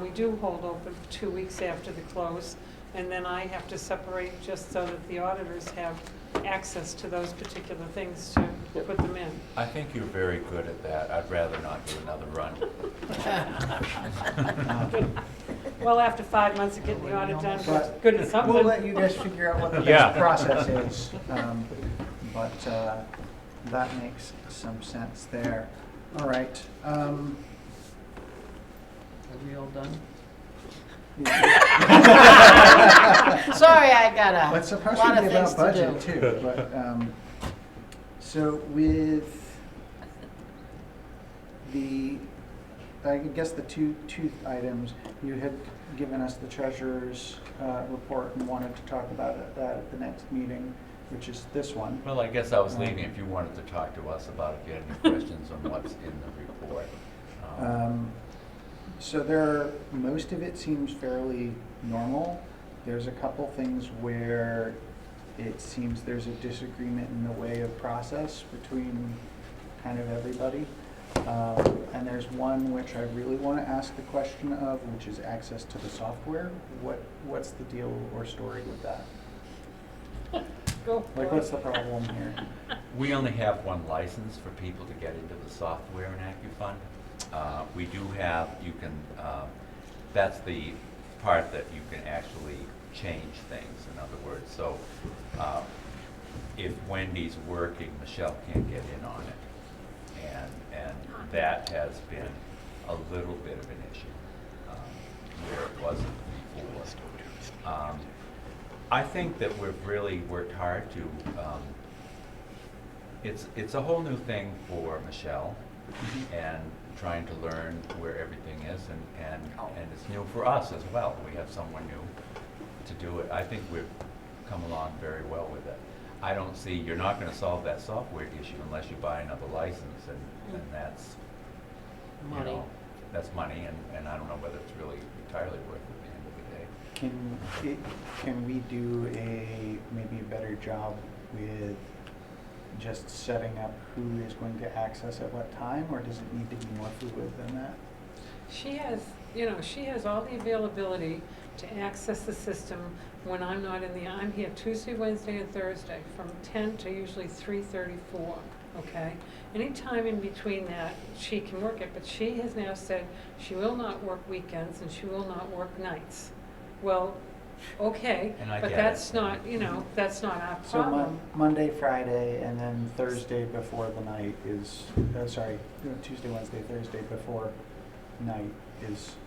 [SPEAKER 5] we do hold open 2 weeks after the close, and then I have to separate just so that the auditors have access to those particular things to put them in.
[SPEAKER 2] I think you're very good at that. I'd rather not do another run.
[SPEAKER 5] Well, after 5 months of getting the audit done,
[SPEAKER 1] But
[SPEAKER 5] it's good at something.
[SPEAKER 1] We'll let you guys figure out what the
[SPEAKER 8] Yeah.
[SPEAKER 1] best process is. But that makes some sense there. All right.
[SPEAKER 4] Are we all done?
[SPEAKER 3] Sorry, I got a
[SPEAKER 1] Well, it's supposed
[SPEAKER 3] lot
[SPEAKER 1] to be
[SPEAKER 3] of things
[SPEAKER 1] about
[SPEAKER 3] to
[SPEAKER 1] budget
[SPEAKER 3] do.
[SPEAKER 1] too, but, so with the, I guess the two items, you had given us the treasurer's report and wanted to talk about that at the next meeting, which is this one.
[SPEAKER 2] Well, I guess I was leaving if you wanted to talk to us about if you had any questions on what's in the report.
[SPEAKER 1] So most of it seems fairly normal. There's a couple things where it seems there's a disagreement in the way of process between kind of everybody. And there's one which I really want to ask the question of, which is access to the software. What's the deal or story with that?
[SPEAKER 5] Oh,
[SPEAKER 1] Like,
[SPEAKER 5] boy.
[SPEAKER 1] what's the problem here?
[SPEAKER 2] We only have one license for people to get into the software in AccuFund. We do have, you can, that's the part that you can actually change things, in other words. So if Wendy's working, Michelle can't get in on it. And that has been a little bit of an issue, where it wasn't before. I think that we've really worked hard to, it's a whole new thing for Michelle, and trying to learn where everything is, and it's new for us as well. We have someone new to do it. I think we've come along very well with it. I don't see, you're not gonna solve that software issue unless you buy another license, and that's, you
[SPEAKER 4] Money.
[SPEAKER 2] know, that's money, and I don't know whether it's really entirely worth it at the end of the day.
[SPEAKER 1] Can we do maybe a better job with just setting up who is going to access at what time, or does it need to be more fluid than that?
[SPEAKER 5] She has, she has all the availability to access the system when I'm not I'm here Tuesday, Wednesday, and Thursday from 10 to usually 3:34, okay? Anytime in between that, she can work it, but she has now said she will not work weekends and she will not work nights. Well, okay,
[SPEAKER 2] And I
[SPEAKER 5] but
[SPEAKER 2] get
[SPEAKER 5] that's
[SPEAKER 2] it.
[SPEAKER 5] not, that's not our
[SPEAKER 1] So
[SPEAKER 5] problem.
[SPEAKER 1] Monday, Friday, and then Thursday before the night is, Tuesday, Wednesday, Thursday before night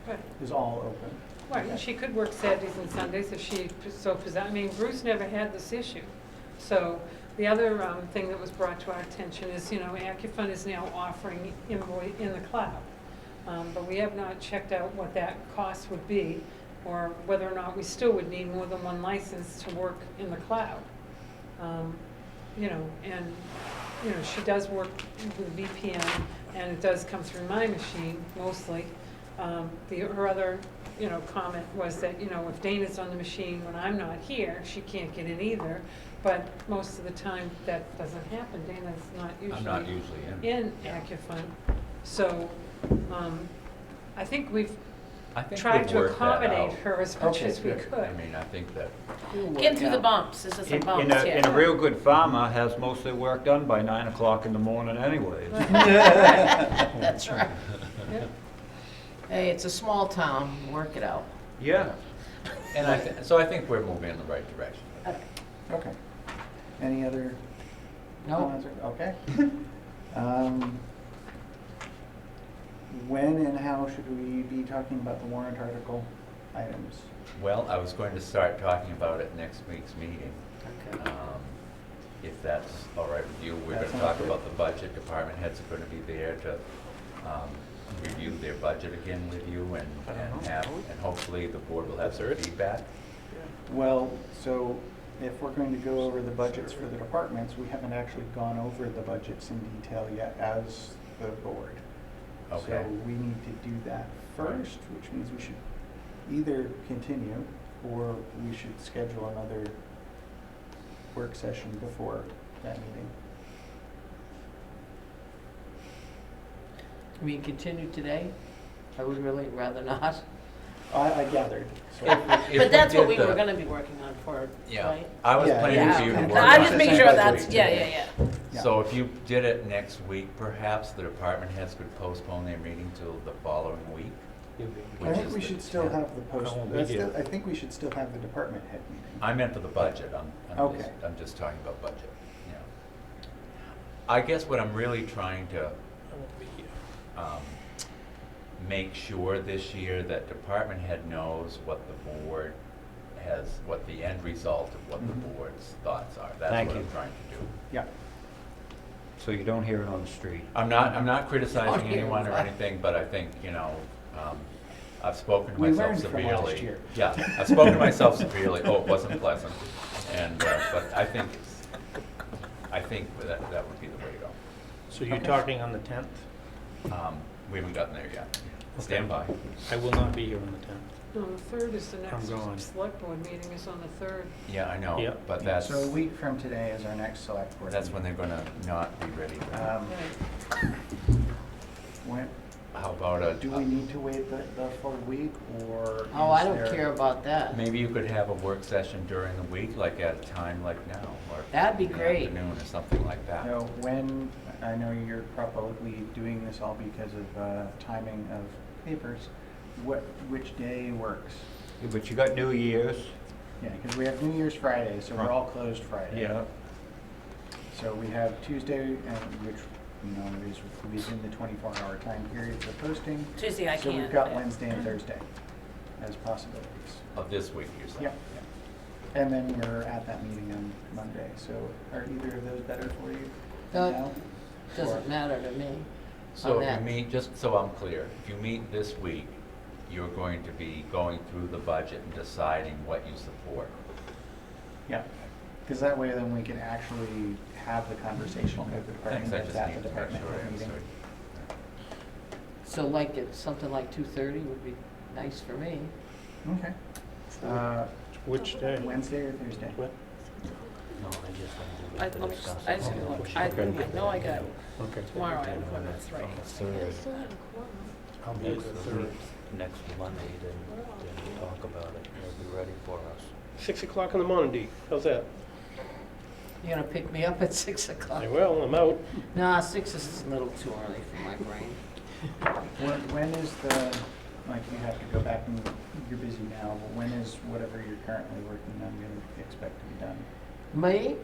[SPEAKER 5] Right.
[SPEAKER 1] is all open.
[SPEAKER 5] Right, and she could work Saturdays and Sundays if she so I mean, Bruce never had this issue. So the other thing that was brought to our attention is, AccuFund is now offering invoice in the cloud. But we have not checked out what that cost would be, or whether or not we still would need more than one license to work in the cloud. She does work with VPN, and it does come through my machine mostly. Her other, comment was that, if Dana's on the machine when I'm not here, she can't get in either. But most of the time, that doesn't happen. Dana's not
[SPEAKER 2] I'm not
[SPEAKER 5] usually
[SPEAKER 2] usually in.
[SPEAKER 5] in AccuFund. So, I think we've
[SPEAKER 2] I think
[SPEAKER 5] tried
[SPEAKER 2] we've
[SPEAKER 5] to
[SPEAKER 2] worked that
[SPEAKER 5] accommodate
[SPEAKER 2] out.
[SPEAKER 5] her as much
[SPEAKER 1] Okay,
[SPEAKER 5] as we
[SPEAKER 1] good.
[SPEAKER 5] could.
[SPEAKER 2] I mean, I think that,
[SPEAKER 3] Getting through the bumps, this is some bumps, yeah.
[SPEAKER 8] And a real good farmer has most of their work done by 9 o'clock in the morning anyways.
[SPEAKER 4] That's right.
[SPEAKER 5] Yeah.
[SPEAKER 4] Hey, it's a small town, work it out.
[SPEAKER 8] Yeah.
[SPEAKER 2] and so I think we're moving in the right direction.
[SPEAKER 1] Okay. Any other
[SPEAKER 4] No,
[SPEAKER 1] comments? Okay. When and how should we be talking about the warrant article items?
[SPEAKER 2] Well, I was going to start talking about it next week's meeting.
[SPEAKER 4] okay.
[SPEAKER 2] If that's all right with you, we're
[SPEAKER 1] That
[SPEAKER 2] going to
[SPEAKER 1] sounds
[SPEAKER 2] talk
[SPEAKER 1] good.
[SPEAKER 2] about the budget. Department heads are going to be there to review their budget again with you, and hopefully the board will have some feedback.
[SPEAKER 1] Well, so if we're going to go over the budgets for the departments, we haven't actually gone over the budgets in detail yet as the board.
[SPEAKER 2] Okay.
[SPEAKER 1] So we need to do that first, which means we should either continue or we should schedule another work session before that meeting.
[SPEAKER 4] We continue today? I would really rather not.
[SPEAKER 1] I gathered. So.
[SPEAKER 3] But that's what we were gonna be working on for,
[SPEAKER 2] Yeah,
[SPEAKER 3] right?
[SPEAKER 2] I was
[SPEAKER 1] Yeah.
[SPEAKER 2] planning for you to
[SPEAKER 1] Yeah.
[SPEAKER 2] work
[SPEAKER 3] I'm
[SPEAKER 2] on
[SPEAKER 3] just
[SPEAKER 2] it
[SPEAKER 3] making sure
[SPEAKER 2] next
[SPEAKER 3] that's,
[SPEAKER 2] week.
[SPEAKER 3] yeah.
[SPEAKER 1] Yeah.
[SPEAKER 2] So if you did it next week, perhaps the department heads could postpone their meeting till the following week.
[SPEAKER 1] I
[SPEAKER 2] which
[SPEAKER 1] think
[SPEAKER 2] is
[SPEAKER 1] we
[SPEAKER 2] the
[SPEAKER 1] should still
[SPEAKER 2] 10th.
[SPEAKER 1] have the post.
[SPEAKER 7] I won't be here.
[SPEAKER 1] I think we should still have the department head meeting.
[SPEAKER 2] I meant for the budget,
[SPEAKER 1] Okay.
[SPEAKER 2] I'm just talking about budget, yeah. I guess what I'm really trying to make sure this year that department head knows what the board has, what the end result of what the
[SPEAKER 1] Mhm.
[SPEAKER 2] board's thoughts are. That's
[SPEAKER 8] Thank
[SPEAKER 2] what
[SPEAKER 8] you.
[SPEAKER 2] I'm trying to do.
[SPEAKER 1] Yeah.
[SPEAKER 8] So you don't hear it on the street.
[SPEAKER 2] I'm not criticizing
[SPEAKER 4] Oh, dear.
[SPEAKER 2] anyone or anything, but I think, I've spoken to
[SPEAKER 1] We
[SPEAKER 2] myself
[SPEAKER 1] learned from
[SPEAKER 2] severely.
[SPEAKER 1] last year.
[SPEAKER 2] Yeah, I've spoken to myself severely. Oh, it wasn't pleasant. And, but I think that would be the way to go.
[SPEAKER 7] So you're
[SPEAKER 1] Okay.
[SPEAKER 7] talking on the 10th?
[SPEAKER 2] We haven't gotten there yet. Stand by.
[SPEAKER 7] I will not be here on the 10th.
[SPEAKER 5] No, the 3rd is the next
[SPEAKER 7] gone.
[SPEAKER 5] select board meeting is on the 3rd.
[SPEAKER 2] Yeah, I know,
[SPEAKER 7] Yeah.
[SPEAKER 2] but that's,
[SPEAKER 1] So a week from today is our next select board.
[SPEAKER 2] that's when they're gonna not be ready.
[SPEAKER 1] Um,
[SPEAKER 5] Right.
[SPEAKER 1] when,
[SPEAKER 2] how about
[SPEAKER 1] Do we need to wait the full week, or?
[SPEAKER 4] Oh, I
[SPEAKER 1] is
[SPEAKER 4] don't
[SPEAKER 1] there-
[SPEAKER 4] care about that.
[SPEAKER 2] maybe you could have a work session during the week, like at a time like now, or
[SPEAKER 4] That'd be
[SPEAKER 2] in the
[SPEAKER 4] great.
[SPEAKER 2] afternoon or something like that.
[SPEAKER 1] You know, I know you're probably doing this all because of timing of papers, which day works?
[SPEAKER 8] Yeah, but you got New Year's.
[SPEAKER 1] Yeah, because we have New Year's Friday, so we're
[SPEAKER 8] Right.
[SPEAKER 1] all closed Friday.
[SPEAKER 8] Yeah.
[SPEAKER 1] So we have Tuesday, which, is within the 24-hour time period for posting.
[SPEAKER 3] Tuesday I
[SPEAKER 1] So
[SPEAKER 3] can't.
[SPEAKER 1] we've got Wednesday and Thursday as possibilities.
[SPEAKER 2] Of this week, you're saying?
[SPEAKER 1] Yeah. And then you're at that meeting on Monday, so are either of those better for you
[SPEAKER 4] Uh,
[SPEAKER 1] now?
[SPEAKER 4] Doesn't
[SPEAKER 1] Or-
[SPEAKER 4] matter to me.
[SPEAKER 2] So
[SPEAKER 4] on
[SPEAKER 2] if you
[SPEAKER 4] that.
[SPEAKER 2] meet, just so I'm clear, if you meet this week, you're going to be going through the budget and deciding what you support.
[SPEAKER 1] Yeah, because that way then we can actually have the conversation with the department
[SPEAKER 2] Thanks, I
[SPEAKER 1] heads
[SPEAKER 2] just
[SPEAKER 1] at
[SPEAKER 2] need
[SPEAKER 1] the
[SPEAKER 2] to make
[SPEAKER 1] department
[SPEAKER 2] sure I
[SPEAKER 1] head meeting.
[SPEAKER 2] answered.
[SPEAKER 4] So like it's something like 2:30 would be nice for me.
[SPEAKER 1] Okay. Uh,
[SPEAKER 6] Which day?
[SPEAKER 1] Wednesday or Thursday?
[SPEAKER 6] What?
[SPEAKER 3] I just gotta look. I know I got,
[SPEAKER 6] Okay.
[SPEAKER 3] tomorrow I have appointments, right?
[SPEAKER 9] They still have a quorum.
[SPEAKER 6] I'll be at the third.
[SPEAKER 10] Next Monday, then we'll talk about it. It'll be ready for us.
[SPEAKER 6] 6 o'clock in the morning, Dee. How's that?
[SPEAKER 4] You're gonna pick me up at 6 o'clock?
[SPEAKER 6] I will, I'm out.
[SPEAKER 4] Nah, 6 is a little too early for my brain.
[SPEAKER 1] When is the, like, you have to go back and you're busy now, but when is whatever you're currently working on going to expect to be done?
[SPEAKER 4] Me?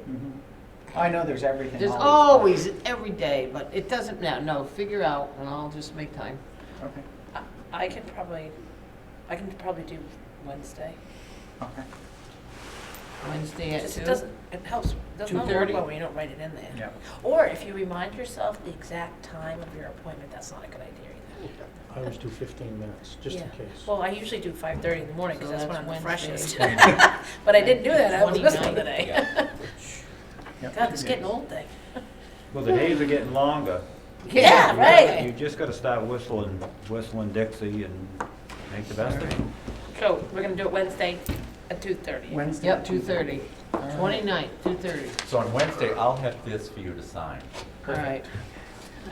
[SPEAKER 1] I know there's everything.
[SPEAKER 4] There's always, every day, but it doesn't matter. No, figure out and I'll just make time.
[SPEAKER 1] Okay,
[SPEAKER 3] I can probably do Wednesday.
[SPEAKER 1] okay.
[SPEAKER 4] Wednesday at
[SPEAKER 3] Just
[SPEAKER 4] 2?
[SPEAKER 3] it helps, doesn't work
[SPEAKER 4] 2:30?
[SPEAKER 3] well when you don't write it in there.
[SPEAKER 1] Yeah.
[SPEAKER 3] Or if you remind yourself the exact time of your appointment, that's not a good idea either.
[SPEAKER 6] I always do 15 minutes, just in
[SPEAKER 3] Yeah.
[SPEAKER 6] case.
[SPEAKER 3] Well, I usually do 5:30 in the morning because
[SPEAKER 4] So
[SPEAKER 3] that's when I'm the
[SPEAKER 4] that's
[SPEAKER 3] freshest.
[SPEAKER 4] Wednesday.
[SPEAKER 3] But I didn't do that, I was missing
[SPEAKER 4] 29th.
[SPEAKER 3] today.
[SPEAKER 1] Yep.
[SPEAKER 3] God, this is getting old thing.
[SPEAKER 8] Well, the days are getting longer.
[SPEAKER 3] Yeah, right.
[SPEAKER 8] You just gotta start whistling Dixie and make the best of it.
[SPEAKER 3] So we're gonna do it Wednesday at 2:30.
[SPEAKER 1] Wednesday?
[SPEAKER 4] Yep, 2:30. 29th, 2:30.
[SPEAKER 2] So on Wednesday, I'll have this for you to sign.
[SPEAKER 4] All right.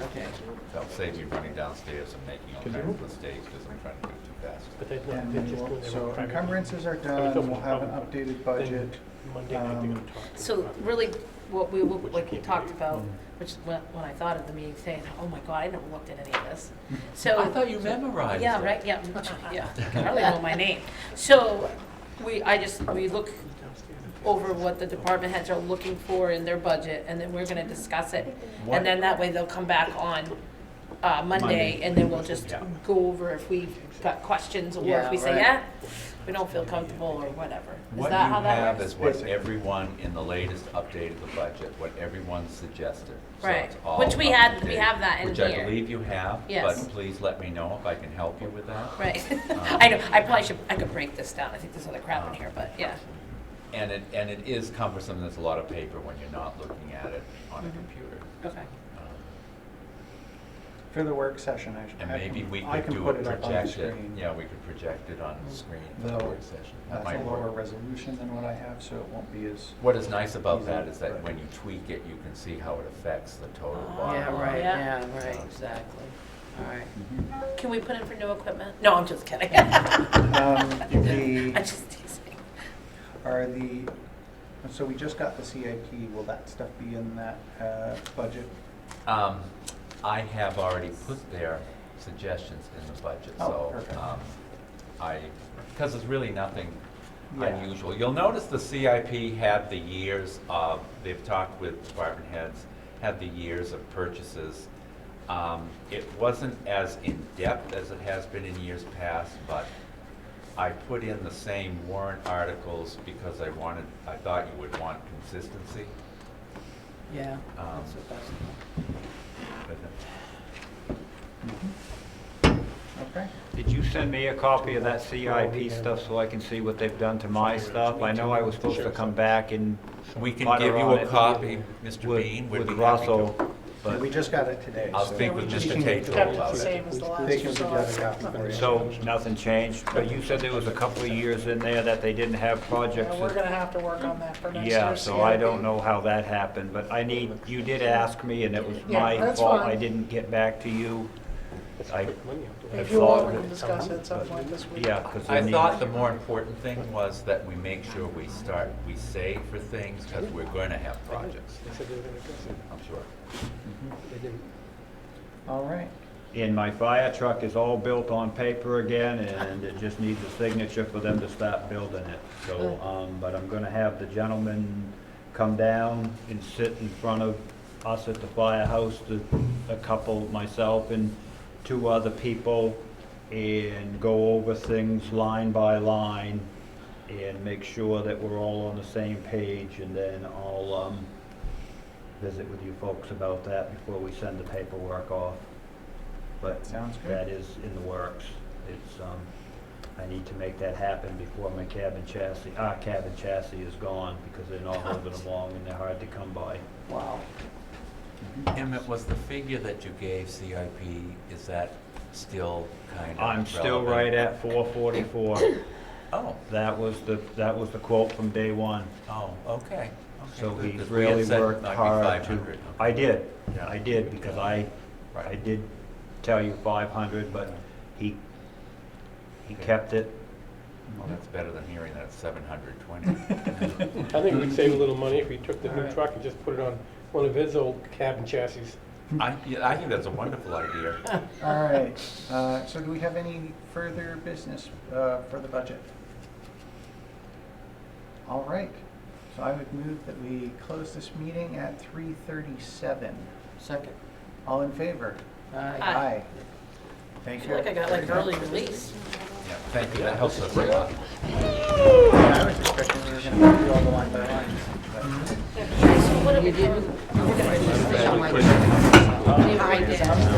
[SPEAKER 4] Okay.
[SPEAKER 2] That'll save you running downstairs and making all kinds of mistakes because I'm trying to do it too fast.
[SPEAKER 6] But they're
[SPEAKER 1] And
[SPEAKER 6] they're
[SPEAKER 1] then
[SPEAKER 6] just doing their
[SPEAKER 1] so
[SPEAKER 6] own private
[SPEAKER 1] encumbrances are
[SPEAKER 6] meeting.
[SPEAKER 1] done, we'll have an updated budget.
[SPEAKER 6] Monday night, they're gonna talk to
[SPEAKER 3] So
[SPEAKER 6] the department.
[SPEAKER 3] really, what we,
[SPEAKER 6] Which
[SPEAKER 3] like we
[SPEAKER 6] can't
[SPEAKER 3] talked
[SPEAKER 6] be.
[SPEAKER 3] about, which when I thought of the meeting saying, oh my God, I never looked at any of this. So.
[SPEAKER 2] I thought you memorized
[SPEAKER 3] Yeah,
[SPEAKER 2] it.
[SPEAKER 3] right, yeah, yeah, I can hardly know my name. So we look over what the department heads are looking for in their budget, and then we're gonna discuss it.
[SPEAKER 2] What-
[SPEAKER 3] And then that way they'll come back on, Monday, and then we'll just
[SPEAKER 2] Yeah.
[SPEAKER 3] go over if we've got questions, or if
[SPEAKER 4] Yeah,
[SPEAKER 3] we say,
[SPEAKER 4] right.
[SPEAKER 3] yeah, we don't feel comfortable, or whatever. Is
[SPEAKER 2] What you
[SPEAKER 3] that how that
[SPEAKER 2] have
[SPEAKER 3] works?
[SPEAKER 2] is what everyone in the latest update of the budget, what everyone suggested. So
[SPEAKER 3] Right.
[SPEAKER 2] it's all
[SPEAKER 3] Which we
[SPEAKER 2] up
[SPEAKER 3] had-
[SPEAKER 2] to
[SPEAKER 3] we
[SPEAKER 2] date,
[SPEAKER 3] have that in
[SPEAKER 2] Which I
[SPEAKER 3] here.
[SPEAKER 2] believe you have,
[SPEAKER 3] Yes.
[SPEAKER 2] but please let me know if I can help you with that.
[SPEAKER 3] Right. I know, I could break this down. I think there's other crap in here, but yeah.
[SPEAKER 2] And it is cumbersome, there's a lot of paper when you're not looking at it on a
[SPEAKER 3] Mhm.
[SPEAKER 2] computer.
[SPEAKER 3] Okay.
[SPEAKER 1] For the work session,
[SPEAKER 2] And maybe we
[SPEAKER 1] I
[SPEAKER 2] could
[SPEAKER 1] can
[SPEAKER 2] do
[SPEAKER 1] put
[SPEAKER 2] it,
[SPEAKER 1] it up on the
[SPEAKER 2] project it,
[SPEAKER 1] screen.
[SPEAKER 2] yeah, we could project it on the screen for the
[SPEAKER 1] Though,
[SPEAKER 2] work session. That
[SPEAKER 1] That's a
[SPEAKER 2] might
[SPEAKER 1] lower
[SPEAKER 2] work.
[SPEAKER 1] resolution than what I have, so it won't be as.
[SPEAKER 2] What is nice about that
[SPEAKER 1] Easy,
[SPEAKER 2] is that
[SPEAKER 1] right.
[SPEAKER 2] when you tweak it, you can see how it affects the total
[SPEAKER 3] Oh,
[SPEAKER 2] bottom
[SPEAKER 4] Yeah,
[SPEAKER 2] line.
[SPEAKER 4] right,
[SPEAKER 3] Yeah.
[SPEAKER 4] yeah, right, exactly. All right.
[SPEAKER 3] Can we put in for new equipment? No, I'm just kidding.
[SPEAKER 1] The,
[SPEAKER 3] I'm just teasing.
[SPEAKER 1] so we just got the CIP, will that stuff be in that budget?
[SPEAKER 2] I have already put their suggestions in the budget,
[SPEAKER 1] Oh,
[SPEAKER 2] so,
[SPEAKER 1] perfect.
[SPEAKER 2] because there's really nothing
[SPEAKER 1] Yeah.
[SPEAKER 2] unusual. You'll notice the CIP had the years of, they've talked with department heads, had the years of purchases. It wasn't as in-depth as it has been in years past, but I put in the same warrant articles because I thought you would want consistency.
[SPEAKER 4] Yeah,
[SPEAKER 2] Um,
[SPEAKER 4] that's the best.
[SPEAKER 1] Okay.
[SPEAKER 8] Did you send me a copy of that CIP stuff so I can see what they've done to my stuff? I know I was supposed to come back and
[SPEAKER 2] We can
[SPEAKER 8] butter
[SPEAKER 2] give you
[SPEAKER 8] on
[SPEAKER 2] a
[SPEAKER 8] it
[SPEAKER 2] copy, Mr.
[SPEAKER 8] with
[SPEAKER 2] Bean, would
[SPEAKER 8] with
[SPEAKER 2] be happy to.
[SPEAKER 8] Russell,
[SPEAKER 1] But we
[SPEAKER 8] but,
[SPEAKER 1] just got it today.
[SPEAKER 2] I'll
[SPEAKER 1] so
[SPEAKER 2] speak with
[SPEAKER 1] we
[SPEAKER 2] Mr.
[SPEAKER 1] can
[SPEAKER 2] Tate
[SPEAKER 1] kept it
[SPEAKER 2] about
[SPEAKER 1] the
[SPEAKER 2] it.
[SPEAKER 1] same as the last. They can get a copy for you.
[SPEAKER 8] so nothing changed. But you said there was a couple of years in there that they didn't have projects.
[SPEAKER 11] We're gonna have to work on that for next year's
[SPEAKER 8] Yeah, so I
[SPEAKER 11] CIP.
[SPEAKER 8] don't know how that happened, but you did ask me and it was
[SPEAKER 11] Yeah,
[SPEAKER 8] my
[SPEAKER 11] that's
[SPEAKER 8] fault.
[SPEAKER 11] fine.
[SPEAKER 8] I didn't get back to you.
[SPEAKER 6] It's
[SPEAKER 8] I-
[SPEAKER 6] quick money out there.
[SPEAKER 11] If
[SPEAKER 8] I've
[SPEAKER 11] you
[SPEAKER 8] thought
[SPEAKER 11] want, we
[SPEAKER 8] of
[SPEAKER 11] can
[SPEAKER 8] it,
[SPEAKER 11] discuss it at some point this week.
[SPEAKER 8] Yeah, because
[SPEAKER 2] I thought the more important thing was that we make sure we save for things, because we're going to have projects,
[SPEAKER 6] They said they were gonna address it.
[SPEAKER 2] I'm sure.
[SPEAKER 6] They didn't.
[SPEAKER 1] All right.
[SPEAKER 8] And my fire truck is all built on paper again, and it just needs a signature for them to start building it. So, but I'm gonna have the gentleman come down and sit in front of us at the firehouse, a couple, myself and 2 other people, and go over things line by line and make sure that we're all on the same page, and then I'll, visit with you folks about that before we send the paperwork off. But
[SPEAKER 1] Sounds good.
[SPEAKER 8] that is in the works. It's, I need to make that happen before my our cabin chassis is gone, because they're not holding them long and they're hard to come by.
[SPEAKER 1] Wow.
[SPEAKER 2] Emmett, was the figure that you gave CIP, is that still kind of
[SPEAKER 8] I'm still
[SPEAKER 2] relevant?
[SPEAKER 8] right at 444.
[SPEAKER 2] Oh,
[SPEAKER 8] That was the quote from day one.
[SPEAKER 2] oh, okay.
[SPEAKER 8] So
[SPEAKER 2] good,
[SPEAKER 8] he's
[SPEAKER 2] 'cause we had
[SPEAKER 8] really
[SPEAKER 2] said
[SPEAKER 8] worked
[SPEAKER 2] might be
[SPEAKER 8] hard to.
[SPEAKER 2] 500.
[SPEAKER 8] I did,
[SPEAKER 2] Yeah.
[SPEAKER 8] I did, because I
[SPEAKER 2] Right.
[SPEAKER 8] did tell you 500, but he
[SPEAKER 2] Okay.
[SPEAKER 8] kept it.
[SPEAKER 2] Well, that's better than hearing that it's 720.
[SPEAKER 6] I think we'd save a little money if we took the new
[SPEAKER 1] Alright.
[SPEAKER 6] truck and just put it on one of his old cabin chassis.
[SPEAKER 2] I think that's a wonderful idea.
[SPEAKER 1] All right. So do we have any further business for the budget? All right. So I would move that we close this meeting at 3:37.
[SPEAKER 4] Second.
[SPEAKER 1] All in favor?
[SPEAKER 4] Aye.
[SPEAKER 3] Aye. I
[SPEAKER 1] Thank
[SPEAKER 3] feel
[SPEAKER 1] you.
[SPEAKER 3] like I got like early release.
[SPEAKER 2] Yeah, thank you, that helps us a lot.
[SPEAKER 1] Yeah, I was expecting we were going to do all the line by line.
[SPEAKER 3] So what do we
[SPEAKER 4] You
[SPEAKER 3] do?
[SPEAKER 4] didn't?
[SPEAKER 1] Sounds good.